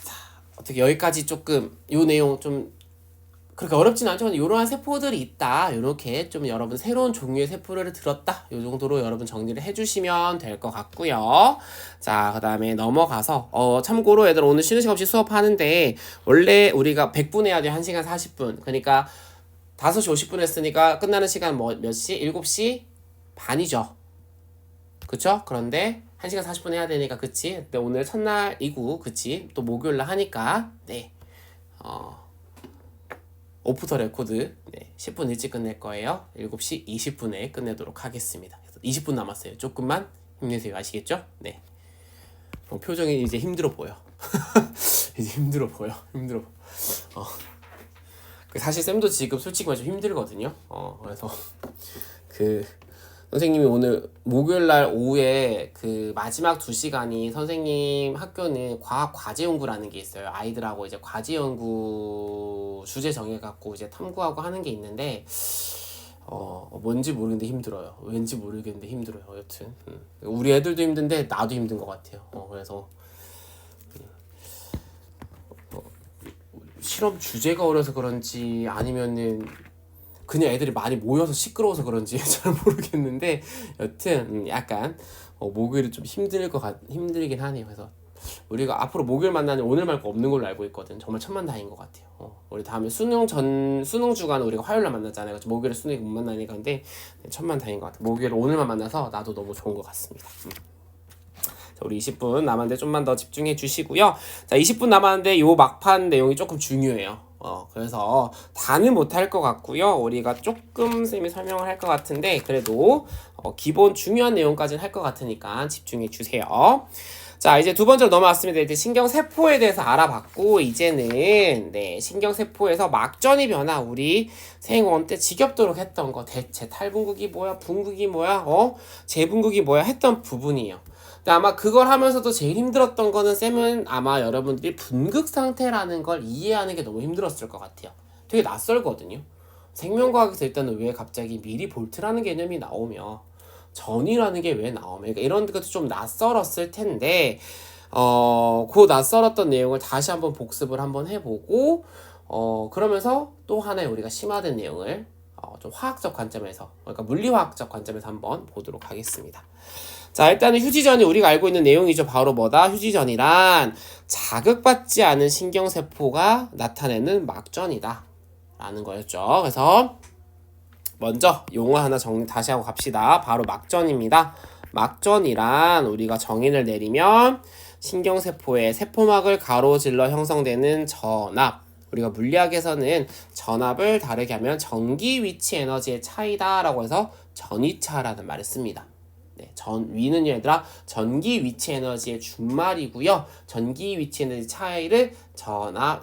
자, 어떻게 여기까지 조금 요 내용 좀 그렇게 어렵진 않지만 이러한 세포들이 있다. 이렇게 좀 여러분 새로운 종류의 세포를 들었다. 이 정도로 여러분 정리를 해주시면 될 것 같고요. 자, 그 다음에 넘어가서 참고로 얘들 오늘 쉬는 시간 없이 수업하는데 원래 우리가 100분 해야 돼요. 1시간 40분. 그러니까 5시 50분 했으니까 끝나는 시간 몇 시? 7시 반이죠. 그쵸? 그런데 1시간 40분 해야 되니까 그치? 근데 오늘 첫날이고 그치? 또 목요일날 하니까 네. 오프 더 레코드 10분 일찍 끝낼 거예요. 7시 20분에 끝내도록 하겠습니다. 20분 남았어요. 조금만 힘내세요. 아시겠죠? 네. 표정이 이제 힘들어 보여. 이제 힘들어 보여. 사실 쌤도 지금 솔직히 말해서 힘들거든요. 그래서 선생님이 오늘 목요일날 오후에 그 마지막 2시간이 선생님 학교는 과학 과제 연구라는 게 있어요. 아이들하고 이제 과제 연구 주제 정해갖고 이제 탐구하고 하는 게 있는데 뭔지 모르겠는데 힘들어요. 왠지 모르겠는데 힘들어요. 여튼 우리 애들도 힘든데 나도 힘든 것 같아요. 그래서 실험 주제가 어려서 그런지 아니면은 그냥 애들이 많이 모여서 시끄러워서 그런지 잘 모르겠는데 여튼 약간 목요일이 좀 힘들긴 하네요. 그래서 우리가 앞으로 목요일 만나는 오늘 말고 없는 걸로 알고 있거든. 정말 천만다행인 것 같아요. 우리 다음에 수능 주간은 우리가 화요일날 만나잖아요. 그래서 목요일에 수능이 못 만나니까 근데 천만다행인 것 같아요. 목요일 오늘만 만나서 나도 너무 좋은 것 같습니다. 자, 우리 20분 남았는데 좀만 더 집중해 주시고요. 자, 20분 남았는데 요 막판 내용이 조금 중요해요. 그래서 다는 못할 것 같고요. 우리가 조금 쌤이 설명을 할 것 같은데 그래도 기본 중요한 내용까지는 할 것 같으니까 집중해 주세요. 자, 이제 두 번째로 넘어왔습니다. 이제 신경세포에 대해서 알아봤고 이제는 신경세포에서 막전이 변화, 우리 생원 때 지겹도록 했던 거, 대체 탈분극이 뭐야, 분극이 뭐야, 재분극이 뭐야 했던 부분이에요. 근데 아마 그걸 하면서도 제일 힘들었던 거는 쌤은 아마 여러분들이 분극 상태라는 걸 이해하는 게 너무 힘들었을 것 같아요. 되게 낯설거든요. 생명과학에서 일단은 왜 갑자기 미리볼트라는 개념이 나오며 전이라는 게 왜 나오며 그러니까 이런 것도 좀 낯설었을 텐데 그 낯설었던 내용을 다시 한번 복습을 한번 해보고 그러면서 또 하나의 우리가 심화된 내용을 좀 화학적 관점에서 그러니까 물리화학적 관점에서 한번 보도록 하겠습니다. 자, 일단은 휴지전이 우리가 알고 있는 내용이죠. 바로 뭐다? 휴지전이란 자극받지 않은 신경세포가 나타내는 막전이다 라는 거였죠. 그래서 먼저 용어 하나 다시 하고 갑시다. 바로 막전입니다. 막전이란 우리가 정의를 내리면 신경세포의 세포막을 가로질러 형성되는 전압, 우리가 물리학에서는 전압을 다르게 하면 전기 위치 에너지의 차이다 라고 해서 전위차라는 말을 씁니다. 위는 얘들아 전기 위치 에너지의 준말이고요. 전기 위치 에너지 차이를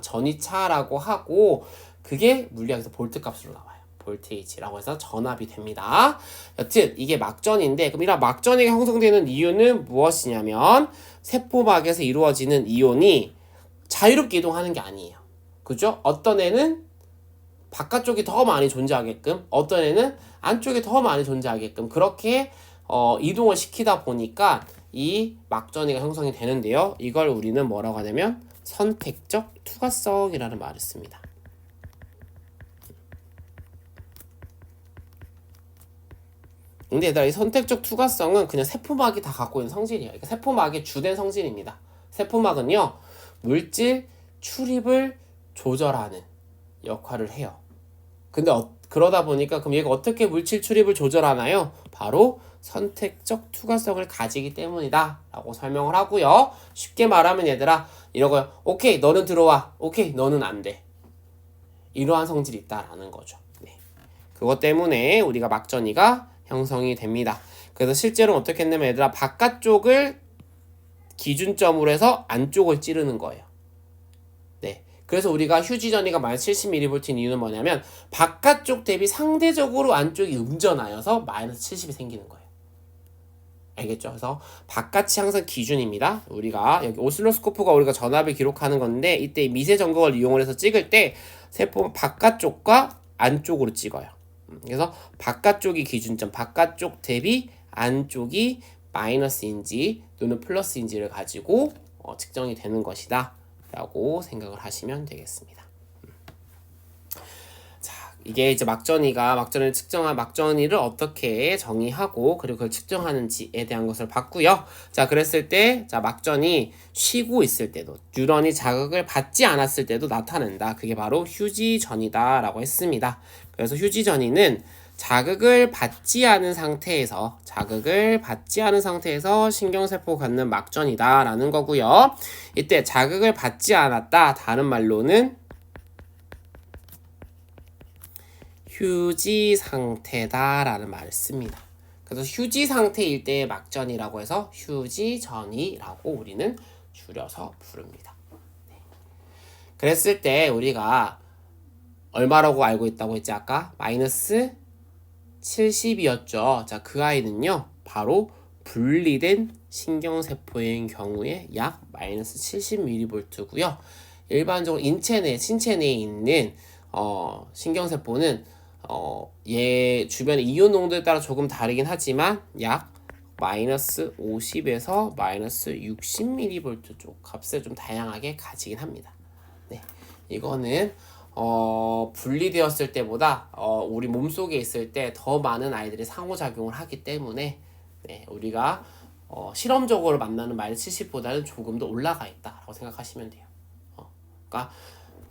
전위차라고 하고 그게 물리학에서 볼트 값으로 나와요. 볼테이지라고 해서 전압이 됩니다. 여튼 이게 막전인데, 그럼 이런 막전이 형성되는 이유는 무엇이냐면 세포막에서 이루어지는 이온이 자유롭게 이동하는 게 아니에요. 그죠? 어떤 애는 바깥쪽이 더 많이 존재하게끔, 어떤 애는 안쪽이 더 많이 존재하게끔 그렇게 이동을 시키다 보니까 이 막전이가 형성이 되는데요. 이걸 우리는 뭐라고 하냐면 선택적 투과성이라는 말을 씁니다. 근데 얘들아, 이 선택적 투과성은 그냥 세포막이 다 갖고 있는 성질이에요. 그러니까 세포막의 주된 성질입니다. 세포막은요, 물질 출입을 조절하는 역할을 해요. 근데 그러다 보니까 그럼 얘가 어떻게 물질 출입을 조절하나요? 바로 선택적 투과성을 가지기 때문이다 라고 설명을 하고요. 쉽게 말하면 얘들아, 이러고요. 오케이, 너는 들어와. 오케이, 너는 안 돼. 이러한 성질이 있다라는 거죠. 네. 그것 때문에 우리가 막전이가 형성이 됩니다. 그래서 실제로 어떻게 했냐면 얘들아, 바깥쪽을 기준점으로 해서 안쪽을 찌르는 거예요. 네. 그래서 우리가 휴지전이가 마이너스 70mV인 이유는 뭐냐면 바깥쪽 대비 상대적으로 안쪽이 음전하여서 마이너스 70이 생기는 거예요. 알겠죠? 그래서 바깥이 항상 기준입니다. 우리가 여기 오실로스코프가 우리가 전압을 기록하는 건데, 이때 미세 전극을 이용을 해서 찍을 때 세포 바깥쪽과 안쪽으로 찍어요. 그래서 바깥쪽이 기준점, 바깥쪽 대비 안쪽이 마이너스인지 또는 플러스인지를 가지고 측정이 되는 것이다 라고 생각을 하시면 되겠습니다. 자, 이게 이제 막전이를 측정한 막전이를 어떻게 정의하고 그리고 그걸 측정하는지에 대한 것을 봤고요. 자, 그랬을 때 자, 막전이 쉬고 있을 때도, 뉴런이 자극을 받지 않았을 때도 나타난다. 그게 바로 휴지전이다 라고 했습니다. 그래서 휴지전이는 자극을 받지 않은 상태에서 신경세포가 갖는 막전이다 라는 거고요. 이때 자극을 받지 않았다, 다른 말로는 휴지 상태다 라는 말을 씁니다. 그래서 휴지 상태일 때의 막전이라고 해서 휴지전이라고 우리는 줄여서 부릅니다. 네. 그랬을 때 우리가 얼마라고 알고 있다고 했지 아까? 마이너스 70이었죠. 자, 그 아이는요, 바로 분리된 신경세포인 경우에 약 마이너스 70mV고요. 일반적으로 신체 내에 있는 신경세포는 얘 주변의 이온 농도에 따라 조금 다르긴 하지만 약 마이너스 50에서 마이너스 60mV 쪽 값을 좀 다양하게 가지긴 합니다. 네, 이거는 분리되었을 때보다 우리 몸속에 있을 때 더 많은 아이들이 상호작용을 하기 때문에, 네, 우리가 실험적으로 만나는 마이너스 70보다는 조금 더 올라가 있다라고 생각하시면 돼요. 그러니까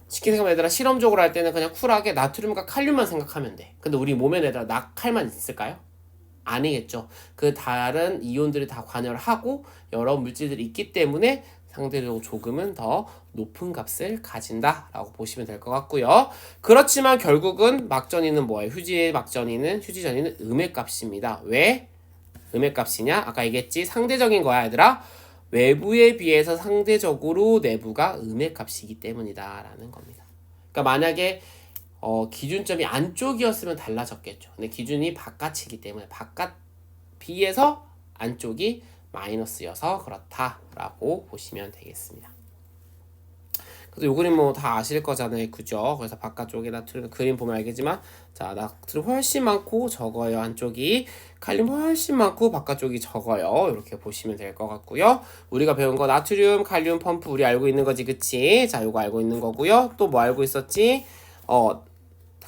쉽게 생각하면 얘들아, 실험적으로 할 때는 그냥 쿨하게 나트륨과 칼륨만 생각하면 돼. 근데 우리 몸에 얘들아 낙칼만 있을까요? 아니겠죠. 그 다른 이온들이 다 관여를 하고 여러 물질들이 있기 때문에 상대적으로 조금은 더 높은 값을 가진다라고 보시면 될 것 같고요. 그렇지만 결국은 막전이는 뭐예요? 휴지전이는 음의 값입니다. 왜 음의 값이냐? 아까 얘기했지, 상대적인 거야 얘들아. 외부에 비해서 상대적으로 내부가 음의 값이기 때문이다 라는 겁니다. 그러니까 만약에 기준점이 안쪽이었으면 달라졌겠죠. 근데 기준이 바깥이기 때문에 바깥 비해서 안쪽이 마이너스여서 그렇다라고 보시면 되겠습니다. 그래서 요 그림 뭐 다 아실 거잖아요, 그죠? 그래서 바깥쪽에 나트륨 그림 보면 알겠지만, 자, 나트륨 훨씬 많고 적어요, 안쪽이. 칼륨 훨씬 많고 바깥쪽이 적어요. 이렇게 보시면 될 것 같고요. 우리가 배운 거 나트륨, 칼륨 펌프 우리 알고 있는 거지, 그치? 자, 요거 알고 있는 거고요. 또 뭐 알고 있었지?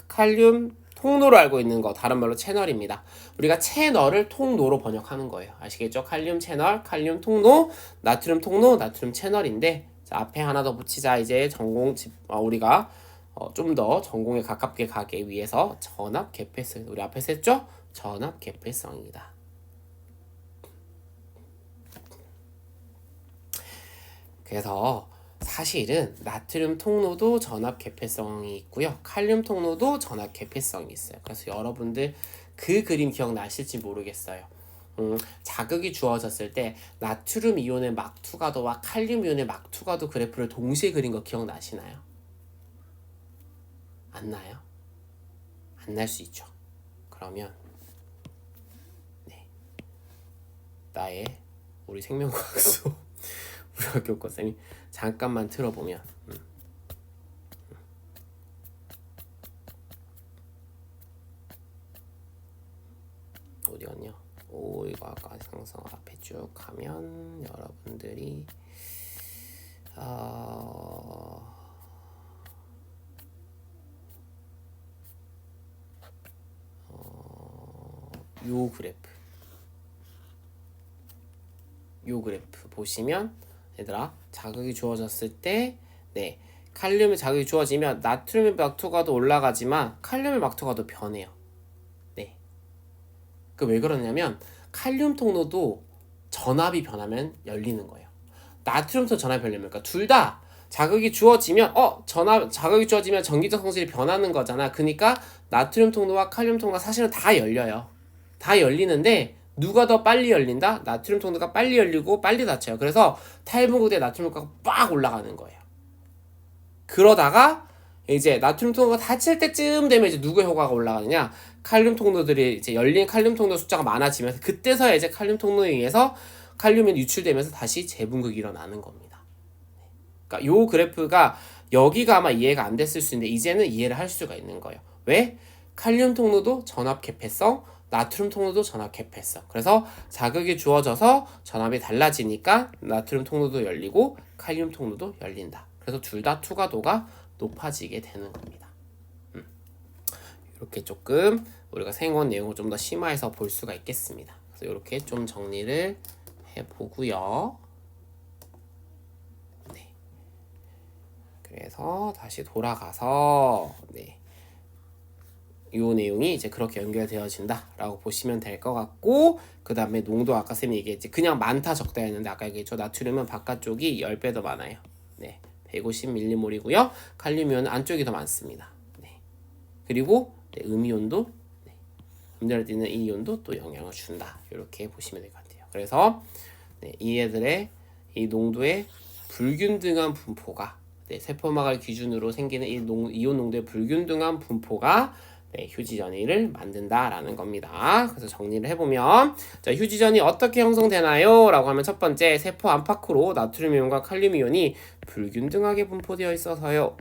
칼륨 통로로 알고 있는 거, 다른 말로 채널입니다. 우리가 채널을 통로로 번역하는 거예요. 아시겠죠? 칼륨 채널, 칼륨 통로, 나트륨 채널인데, 자, 앞에 하나 더 붙이자. 이제 우리가 좀 더 전공에 가깝게 가기 위해서 전압 개폐성, 우리 앞에서 했죠? 전압 개폐성이다. 그래서 사실은 나트륨 통로도 전압 개폐성이 있고요. 칼륨 통로도 전압 개폐성이 있어요. 그래서 여러분들 그 그림 기억나실지 모르겠어요. 자극이 주어졌을 때 나트륨 이온의 막투가도와 칼륨 이온의 막투가도 그래프를 동시에 그린 거 기억나시나요? 안 나요? 만날 수 있죠. 그러면 네, 나의 우리 생명과학 수업 우리 학교 교과쌤이 잠깐만 틀어보면 어디 갔냐? 오, 이거 아까 상성 앞에 쭉 가면 여러분들이 요 그래프 보시면 얘들아, 자극이 주어졌을 때 네, 칼륨의 자극이 주어지면 나트륨의 막토가도 올라가지만 칼륨의 막토가도 변해요. 네. 그 왜 그러냐면 칼륨 통로도 전압이 변하면 열리는 거예요. 나트륨 통 전압이 변하면, 그러니까 둘 다 자극이 주어지면 자극이 주어지면 전기적 성질이 변하는 거잖아. 그러니까 나트륨 통로와 칼륨 통로가 사실은 다 열려요. 다 열리는데 누가 더 빨리 열린다? 나트륨 통로가 빨리 열리고 빨리 닫혀요. 그래서 탈분구대 나트륨 효과가 빡 올라가는 거예요. 그러다가 이제 나트륨 통로가 닫힐 때쯤 되면 이제 누구의 효과가 올라가느냐? 칼륨 통로들이 이제 열린 칼륨 통로 숫자가 많아지면서 그때서야 이제 칼륨 통로에 의해서 칼륨이 유출되면서 다시 재분극이 일어나는 겁니다. 그러니까 요 그래프가 여기가 아마 이해가 안 됐을 수 있는데 이제는 이해를 할 수가 있는 거예요. 왜? 칼륨 통로도 전압 개폐성, 나트륨 통로도 전압 개폐성. 그래서 자극이 주어져서 전압이 달라지니까 나트륨 통로도 열리고 칼륨 통로도 열린다. 그래서 둘 다 투과도가 높아지게 되는 겁니다. 이렇게 조금 우리가 생원 내용을 좀 더 심화해서 볼 수가 있겠습니다. 그래서 이렇게 좀 정리를 해보고요. 네. 그래서 다시 돌아가서 네. 이 내용이 이제 그렇게 연결되어진다라고 보시면 될 것 같고, 그 다음에 농도 아까 쌤이 얘기했지. 그냥 많다 적다 했는데 아까 얘기했죠. 나트륨은 바깥쪽이 10배 더 많아요. 네. 150mm몰이고요. 칼륨이온은 안쪽이 더 많습니다. 네. 그리고 네, 음이온도 네. 음전에 띄는 이 이온도 또 영향을 준다. 이렇게 보시면 될 것 같아요. 그래서 네, 이 애들의 이 농도의 불균등한 분포가 네, 세포막을 기준으로 생기는 이온 농도의 불균등한 분포가 네, 휴지전이를 만든다라는 겁니다. 그래서 정리를 해보면 자, 휴지전이 어떻게 형성되나요? 라고 하면 첫 번째, 세포 안팎으로 나트륨 이온과 칼륨 이온이 불균등하게 분포되어 있어서요.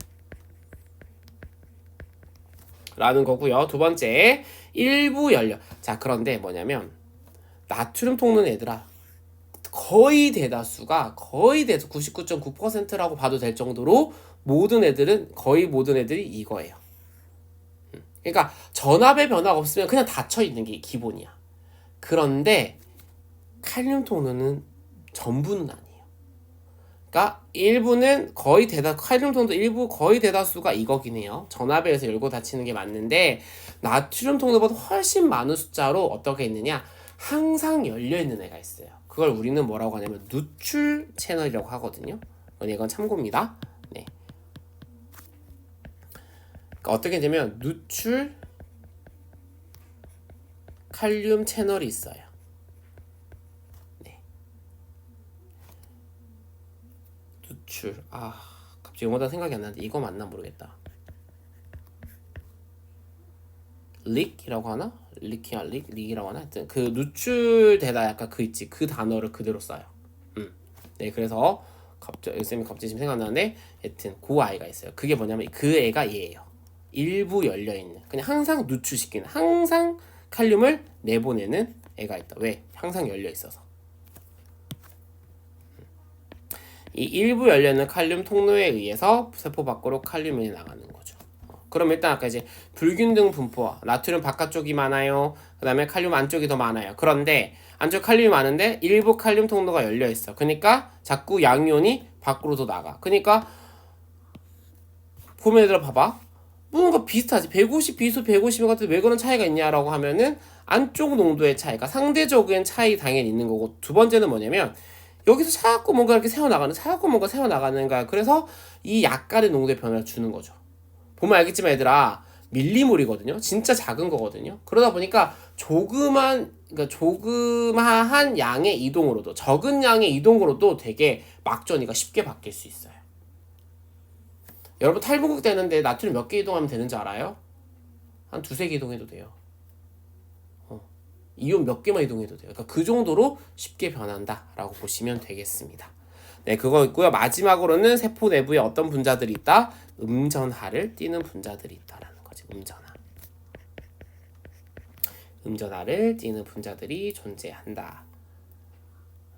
라는 거고요. 두 번째, 일부 열려. 자, 그런데 뭐냐면 나트륨 통로는 얘들아 거의 대다수가 99.9%라고 봐도 될 정도로 거의 모든 애들이 이거예요. 그러니까 전압의 변화가 없으면 그냥 닫혀 있는 게 기본이야. 그런데 칼륨 통로는 전부는 아니에요. 그러니까 일부는 칼륨 통로 일부 거의 대다수가 이거긴 해요. 전압에 의해서 열고 닫히는 게 맞는데 나트륨 통로보다 훨씬 많은 숫자로 어떻게 있느냐? 항상 열려 있는 애가 있어요. 그걸 우리는 뭐라고 하냐면 누출 채널이라고 하거든요. 이건 참고입니다. 네. 그러니까 어떻게 되면 누출 칼륨 채널이 있어요. 네. 누출 갑자기 영어다 생각이 안 나는데 이거 맞나 모르겠다. 릭이라고 하나? 릭이라고 하나? 하여튼 그 누출되다 약간 그 단어를 그대로 써요. 네, 그래서 쌤이 갑자기 지금 생각나는데 하여튼 그 아이가 있어요. 그게 뭐냐면 그 애가 얘예요. 일부 열려있는, 그냥 항상 누출시키는, 항상 칼륨을 내보내는 애가 있다. 왜? 항상 열려있어서. 이 일부 열려있는 칼륨 통로에 의해서 세포 밖으로 칼륨이 나가는 거죠. 그럼 일단 아까 이제 불균등 분포, 나트륨 바깥쪽이 많아요. 그 다음에 칼륨 안쪽이 더 많아요. 그런데 안쪽 칼륨이 많은데 일부 칼륨 통로가 열려있어. 그러니까 자꾸 양이온이 밖으로 더 나가. 그러니까 보면 얘들아 봐봐. 뭔가 비슷하지. 150 비수 150인 것 같은데 왜 그런 차이가 있냐라고 하면은 안쪽 농도의 차이가 상대적인 차이 당연히 있는 거고, 두 번째는 뭐냐면 여기서 자꾸 뭔가 이렇게 새어나가는 거야. 그래서 이 약간의 농도의 변화를 주는 거죠. 보면 알겠지만 얘들아 밀리몰이거든요. 진짜 작은 거거든요. 그러다 보니까 조그마한 양의 이동으로도, 적은 양의 이동으로도 되게 막전이가 쉽게 바뀔 수 있어요. 여러분 탈분극 되는데 나트륨 몇 개 이동하면 되는 줄 알아요? 한 두세 개 이동해도 돼요. 이온 몇 개만 이동해도 돼요. 그러니까 그 정도로 쉽게 변한다라고 보시면 되겠습니다. 네, 그거 있고요. 마지막으로는 세포 내부에 어떤 분자들이 있다? 음전하를 띠는 분자들이 있다라는 거지. 음전하를 띠는 분자들이 존재한다.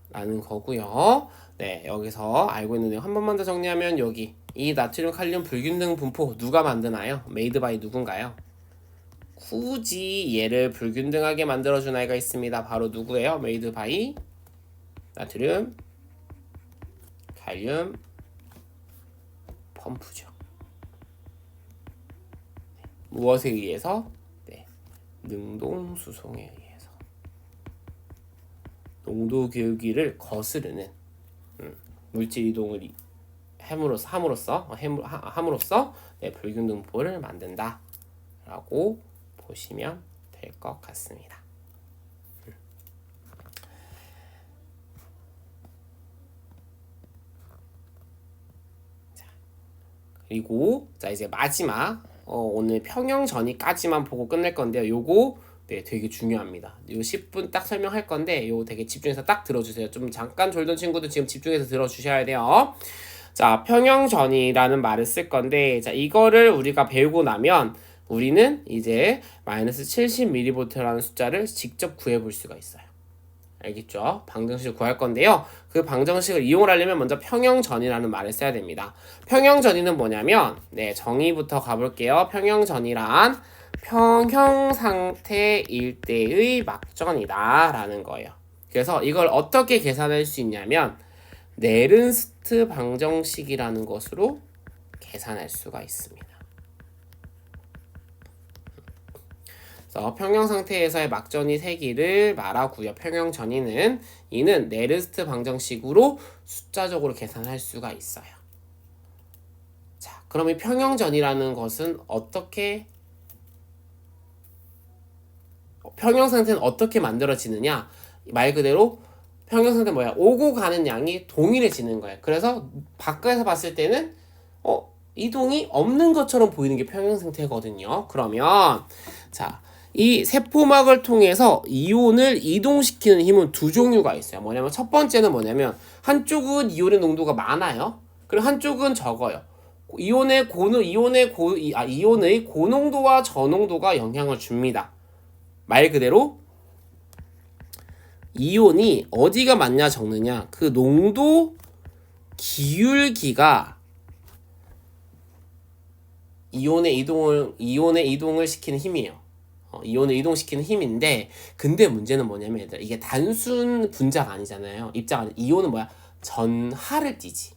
라는 거고요. 네, 여기서 알고 있는 내용 한 번만 더 정리하면 여기 이 나트륨, 칼륨, 불균등 분포 누가 만드나요? 메이드 바이 누군가요? 굳이 얘를 불균등하게 만들어준 아이가 있습니다. 바로 누구예요? 메이드 바이 나트륨, 칼륨, 펌프죠. 네. 무엇에 의해서? 네. 능동수송에 의해서. 농도 기울기를 거스르는 물질 이동을 함으로써 네, 불균등포를 만든다라고 보시면 될 것 같습니다. 자, 그리고 자 이제 마지막 오늘 평형 전이까지만 보고 끝낼 건데요. 요거 네, 되게 중요합니다. 요 10분 딱 설명할 건데 요거 되게 집중해서 딱 들어주세요. 좀 잠깐 졸던 친구들 지금 집중해서 들어주셔야 돼요. 자, 평형 전이라는 말을 쓸 건데 자 이거를 우리가 배우고 나면 우리는 이제 마이너스 70mV라는 숫자를 직접 구해볼 수가 있어요. 알겠죠? 방정식을 구할 건데요. 그 방정식을 이용하려면 먼저 평형전이라는 말을 써야 됩니다. 평형전이는 뭐냐면 네, 정의부터 가볼게요. 평형전이란 평형상태일 때의 막전이다 라는 거예요. 그래서 이걸 어떻게 계산할 수 있냐면 네른스트 방정식이라는 것으로 계산할 수가 있습니다. 그래서 평형 상태에서의 막전이 세기를 말하고요. 평형 전이는 이는 네른스트 방정식으로 숫자적으로 계산할 수가 있어요. 자, 그럼 이 평형 전이라는 것은 평형 상태는 어떻게 만들어지느냐? 말 그대로 평형 상태는 뭐야? 오고 가는 양이 동일해지는 거예요. 그래서 바깥에서 봤을 때는 이동이 없는 것처럼 보이는 게 평형 상태거든요. 그러면 자, 이 세포막을 통해서 이온을 이동시키는 힘은 두 종류가 있어요. 뭐냐면 첫 번째는 뭐냐면 한쪽은 이온의 농도가 많아요. 그리고 한쪽은 적어요. 이온의 고농도와 저농도가 영향을 줍니다. 말 그대로 이온이 어디가 많냐 적느냐 그 농도 기울기가 이온의 이동을 시키는 힘이에요. 이온을 이동시키는 힘인데 근데 문제는 뭐냐면 얘들아 이게 단순 분자가 아니잖아요. 이온은 뭐야? 전하를 띠지.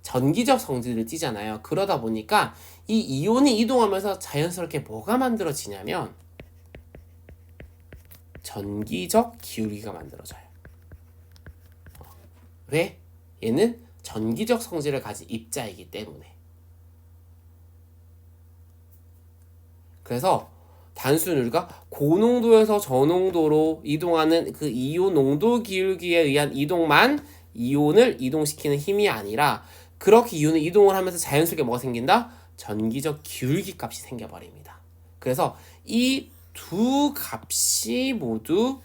전기적 성질을 띠잖아요. 그러다 보니까 이 이온이 이동하면서 자연스럽게 뭐가 만들어지냐면 전기적 기울기가 만들어져요. 왜? 얘는 전기적 성질을 가진 입자이기 때문에. 그래서 단순히 우리가 고농도에서 저농도로 이동하는 그 이온 농도 기울기에 의한 이동만 이온을 이동시키는 힘이 아니라 그렇게 이온을 이동을 하면서 자연스럽게 뭐가 생긴다? 전기적 기울기 값이 생겨버립니다. 그래서 이 두 값이 모두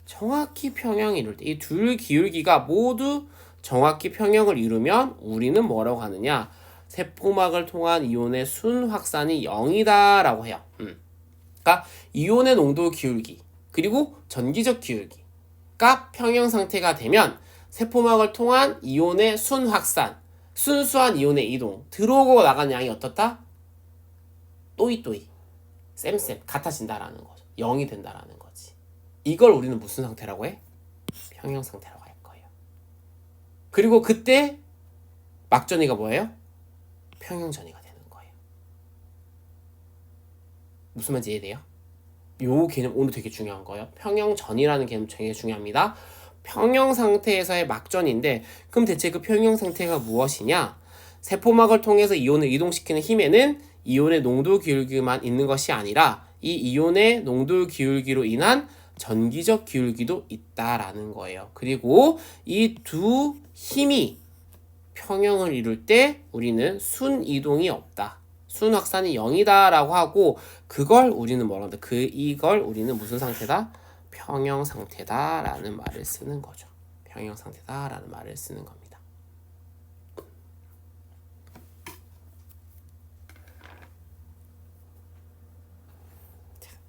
정확히 평형을 이룰 때 이 둘 기울기가 모두 정확히 평형을 이루면 우리는 뭐라고 하느냐? 세포막을 통한 이온의 순 확산이 0이다 라고 해요. 그러니까 이온의 농도 기울기 그리고 전기적 기울기가 평형 상태가 되면 세포막을 통한 이온의 순 확산, 순수한 이온의 이동, 들어오고 나가는 양이 어떻다? 또이또이, 쌤 같아진다라는 거죠. 0이 된다라는 거지. 이걸 우리는 무슨 상태라고 해? 평형 상태라고 할 거예요. 그리고 그때 막전이가 뭐예요? 평형전이가 되는 거예요. 무슨 말인지 이해돼요? 요 개념 오늘 되게 중요한 거예요. 평형전이라는 개념 되게 중요합니다. 평형 상태에서의 막전인데 그럼 대체 그 평형 상태가 무엇이냐? 세포막을 통해서 이온을 이동시키는 힘에는 이온의 농도 기울기만 있는 것이 아니라 이 이온의 농도 기울기로 인한 전기적 기울기도 있다라는 거예요. 그리고 이 두 힘이 평형을 이룰 때 우리는 순이동이 없다. 순 확산이 0이다라고 하고 그걸 우리는 뭐라고 한다? 이걸 우리는 무슨 상태다? 평형 상태다라는 말을 쓰는 거죠. 평형 상태다라는 말을 쓰는 겁니다.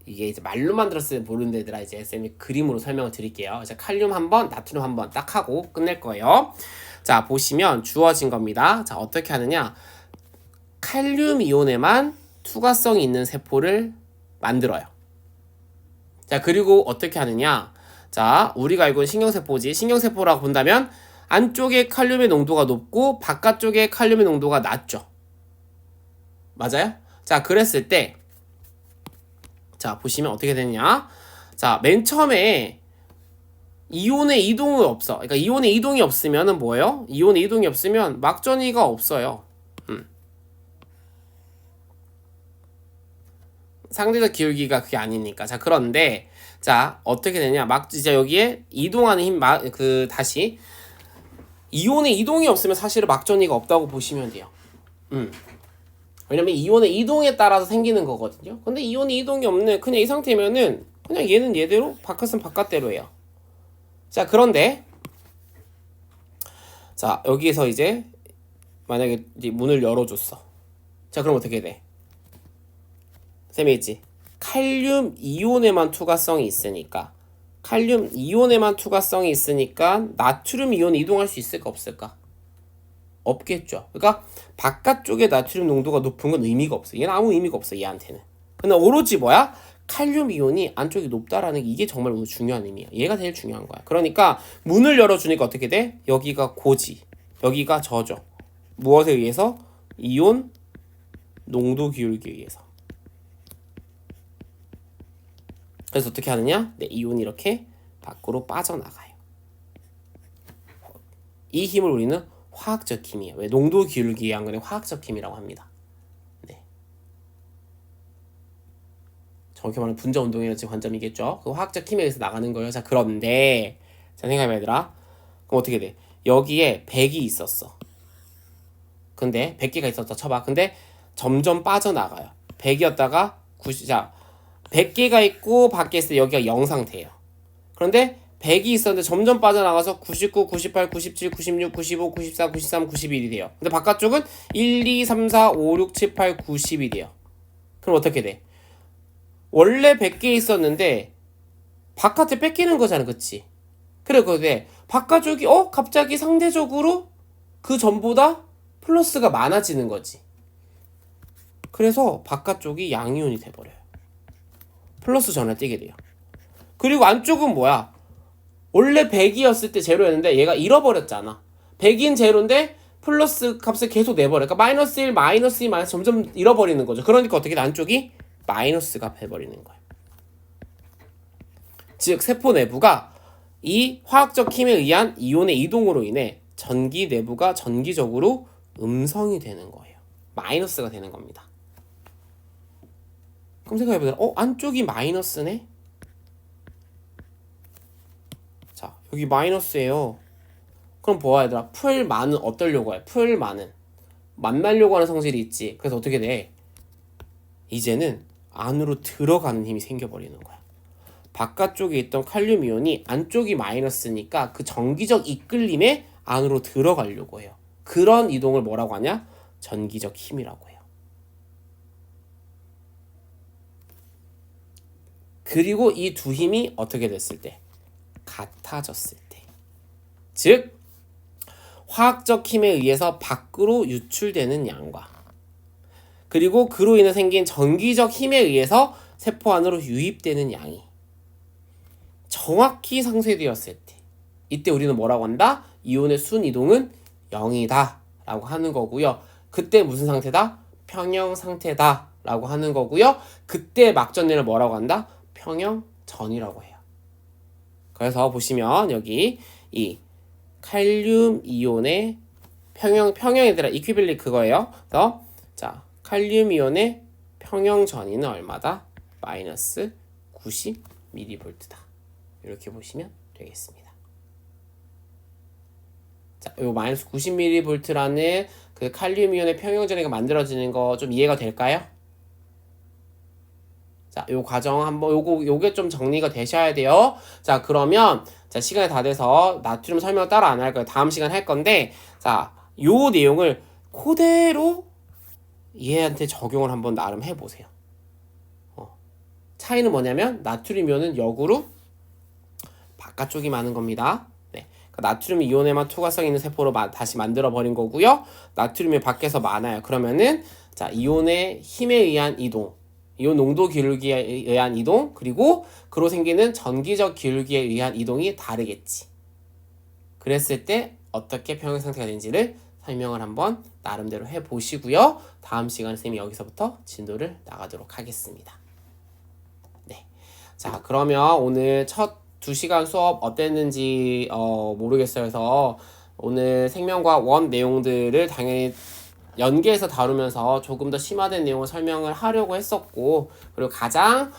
이게 이제 말로만 들었으면 모르는 애들아 이제 쌤이 그림으로 설명을 드릴게요. 이제 칼륨 한번, 나트륨 한번 딱 하고 끝낼 거예요. 자, 보시면 주어진 겁니다. 자, 어떻게 하느냐? 칼륨 이온에만 투과성이 있는 세포를 만들어요. 자, 그리고 어떻게 하느냐? 자, 우리가 알고 있는 신경세포지. 신경세포라고 본다면 안쪽에 칼륨의 농도가 높고 바깥쪽에 칼륨의 농도가 낮죠. 맞아요? 자, 그랬을 때 자, 보시면 어떻게 되느냐? 자, 맨 처음에 이온의 이동이 없어. 그러니까 이온의 이동이 없으면은 뭐예요? 이온의 이동이 없으면 막전이가 없어요. 상대적 기울기가 그게 아니니까. 자, 그런데 자, 어떻게 되냐? 이제 여기에 이동하는 힘 다시 이온의 이동이 없으면 사실은 막전이가 없다고 보시면 돼요. 왜냐면 이온의 이동에 따라서 생기는 거거든요. 근데 이온의 이동이 없는 그냥 이 상태면은 그냥 얘는 얘대로 바깥은 바깥대로예요. 자, 그런데 자, 여기에서 이제 만약에 이제 문을 열어줬어. 자, 그럼 어떻게 돼? 쌤이 있지. 칼륨 이온에만 투과성이 있으니까 칼륨 이온에만 투과성이 있으니까 나트륨 이온 이동할 수 있을까 없을까? 없겠죠. 그러니까 바깥쪽에 나트륨 농도가 높은 건 의미가 없어. 얘는 아무 의미가 없어. 얘한테는. 근데 오로지 뭐야? 칼륨 이온이 안쪽이 높다라는 게 이게 정말 중요한 의미야. 얘가 제일 중요한 거야. 그러니까 문을 열어주니까 어떻게 돼? 여기가 고지, 여기가 저죠. 무엇에 의해서? 이온 농도 기울기에 의해서. 그래서 어떻게 하느냐? 네, 이온이 이렇게 밖으로 빠져나가요. 이 힘을 우리는 화학적 힘이에요. 왜? 농도 기울기의 양근의 화학적 힘이라고 합니다. 네. 정확히 말하면 분자 운동의 관점이겠죠. 그 화학적 힘에 의해서 나가는 거예요. 자, 그런데 자, 생각해봐 얘들아. 그럼 어떻게 돼? 여기에 100이 있었어. 근데 100개가 있었다 쳐봐. 근데 점점 빠져나가요. 100이었다가 90. 자, 100개가 있고 밖에 있을 때 여기가 0 상태예요. 그런데 100이 있었는데 점점 빠져나가서 99, 98, 97, 96, 95, 94, 93, 91이 돼요. 근데 바깥쪽은 1, 2, 3, 4, 5, 6, 7, 8, 90이 돼요. 그럼 어떻게 돼? 원래 100개 있었는데 바깥에 뺏기는 거잖아. 그치? 그래, 그래. 바깥쪽이 갑자기 상대적으로 그 전보다 플러스가 많아지는 거지. 그래서 바깥쪽이 양이온이 돼버려요. 플러스 전을 띄게 돼요. 그리고 안쪽은 뭐야? 원래 100이었을 때 제로였는데 얘가 잃어버렸잖아. 100인 제로인데 플러스 값을 계속 내버려. 그러니까 마이너스 1, 마이너스 2, 마이너스 점점 잃어버리는 거죠. 그러니까 어떻게 돼? 안쪽이 마이너스가 돼버리는 거예요. 즉 세포 내부가 이 화학적 힘에 의한 이온의 이동으로 인해 전기 내부가 전기적으로 음성이 되는 거예요. 마이너스가 되는 겁니다. 그럼 생각해보세요. 안쪽이 마이너스네? 자, 여기 마이너스예요. 그럼 뭐야 얘들아? 풀만은 어떠려고 해? 풀만은 만나려고 하는 성질이 있지. 그래서 어떻게 돼? 이제는 안으로 들어가는 힘이 생겨버리는 거야. 바깥쪽에 있던 칼륨 이온이 안쪽이 마이너스니까 그 전기적 이끌림에 안으로 들어가려고 해요. 그런 이동을 뭐라고 하냐? 전기적 힘이라고 해요. 그리고 이 두 힘이 어떻게 됐을 때? 같아졌을 때. 즉 화학적 힘에 의해서 밖으로 유출되는 양과 그리고 그로 인해 생긴 전기적 힘에 의해서 세포 안으로 유입되는 양이 정확히 상쇄되었을 때 이때 우리는 뭐라고 한다? 이온의 순이동은 0이다 라고 하는 거고요. 그때 무슨 상태다? 평형 상태다 라고 하는 거고요. 그때 막전을 뭐라고 한다? 평형전이라고 해요. 그래서 보시면 여기 이 칼륨 이온의 평형이더라. 이퀴빌리 그거예요. 그래서 자, 칼륨 이온의 평형 전위는 얼마다? 마이너스 90mV다. 이렇게 보시면 되겠습니다. 자, 요 마이너스 90mV라는 그 칼륨 이온의 평형전해가 만들어지는 거 좀 이해가 될까요? 자, 요 과정 한번 요게 좀 정리가 되셔야 돼요. 자, 그러면 자, 시간이 다 돼서 나트륨 설명 따로 안 할 거예요. 다음 시간 할 건데, 자, 요 내용을 그대로 얘한테 적용을 한번 나름 해보세요. 차이는 뭐냐면 나트륨 이온은 역으로 바깥쪽이 많은 겁니다. 네. 그러니까 나트륨 이온에만 투과성 있는 세포로 다시 만들어 버린 거고요. 나트륨이 밖에서 많아요. 그러면은 자, 이온의 힘에 의한 이동, 이온 농도 기울기에 의한 이동, 그리고 그로 생기는 전기적 기울기에 의한 이동이 다르겠지. 그랬을 때 어떻게 평형 상태가 되는지를 설명을 한번 나름대로 해보시고요. 다음 시간에 선생님이 여기서부터 진도를 나가도록 하겠습니다. 네. 자, 그러면 오늘 첫 2시간 수업 어땠는지 모르겠어요. 그래서 오늘 생명과학 원 내용들을 당연히 연계해서 다루면서 조금 더 심화된 내용을 설명을 하려고 했었고, 그리고 가장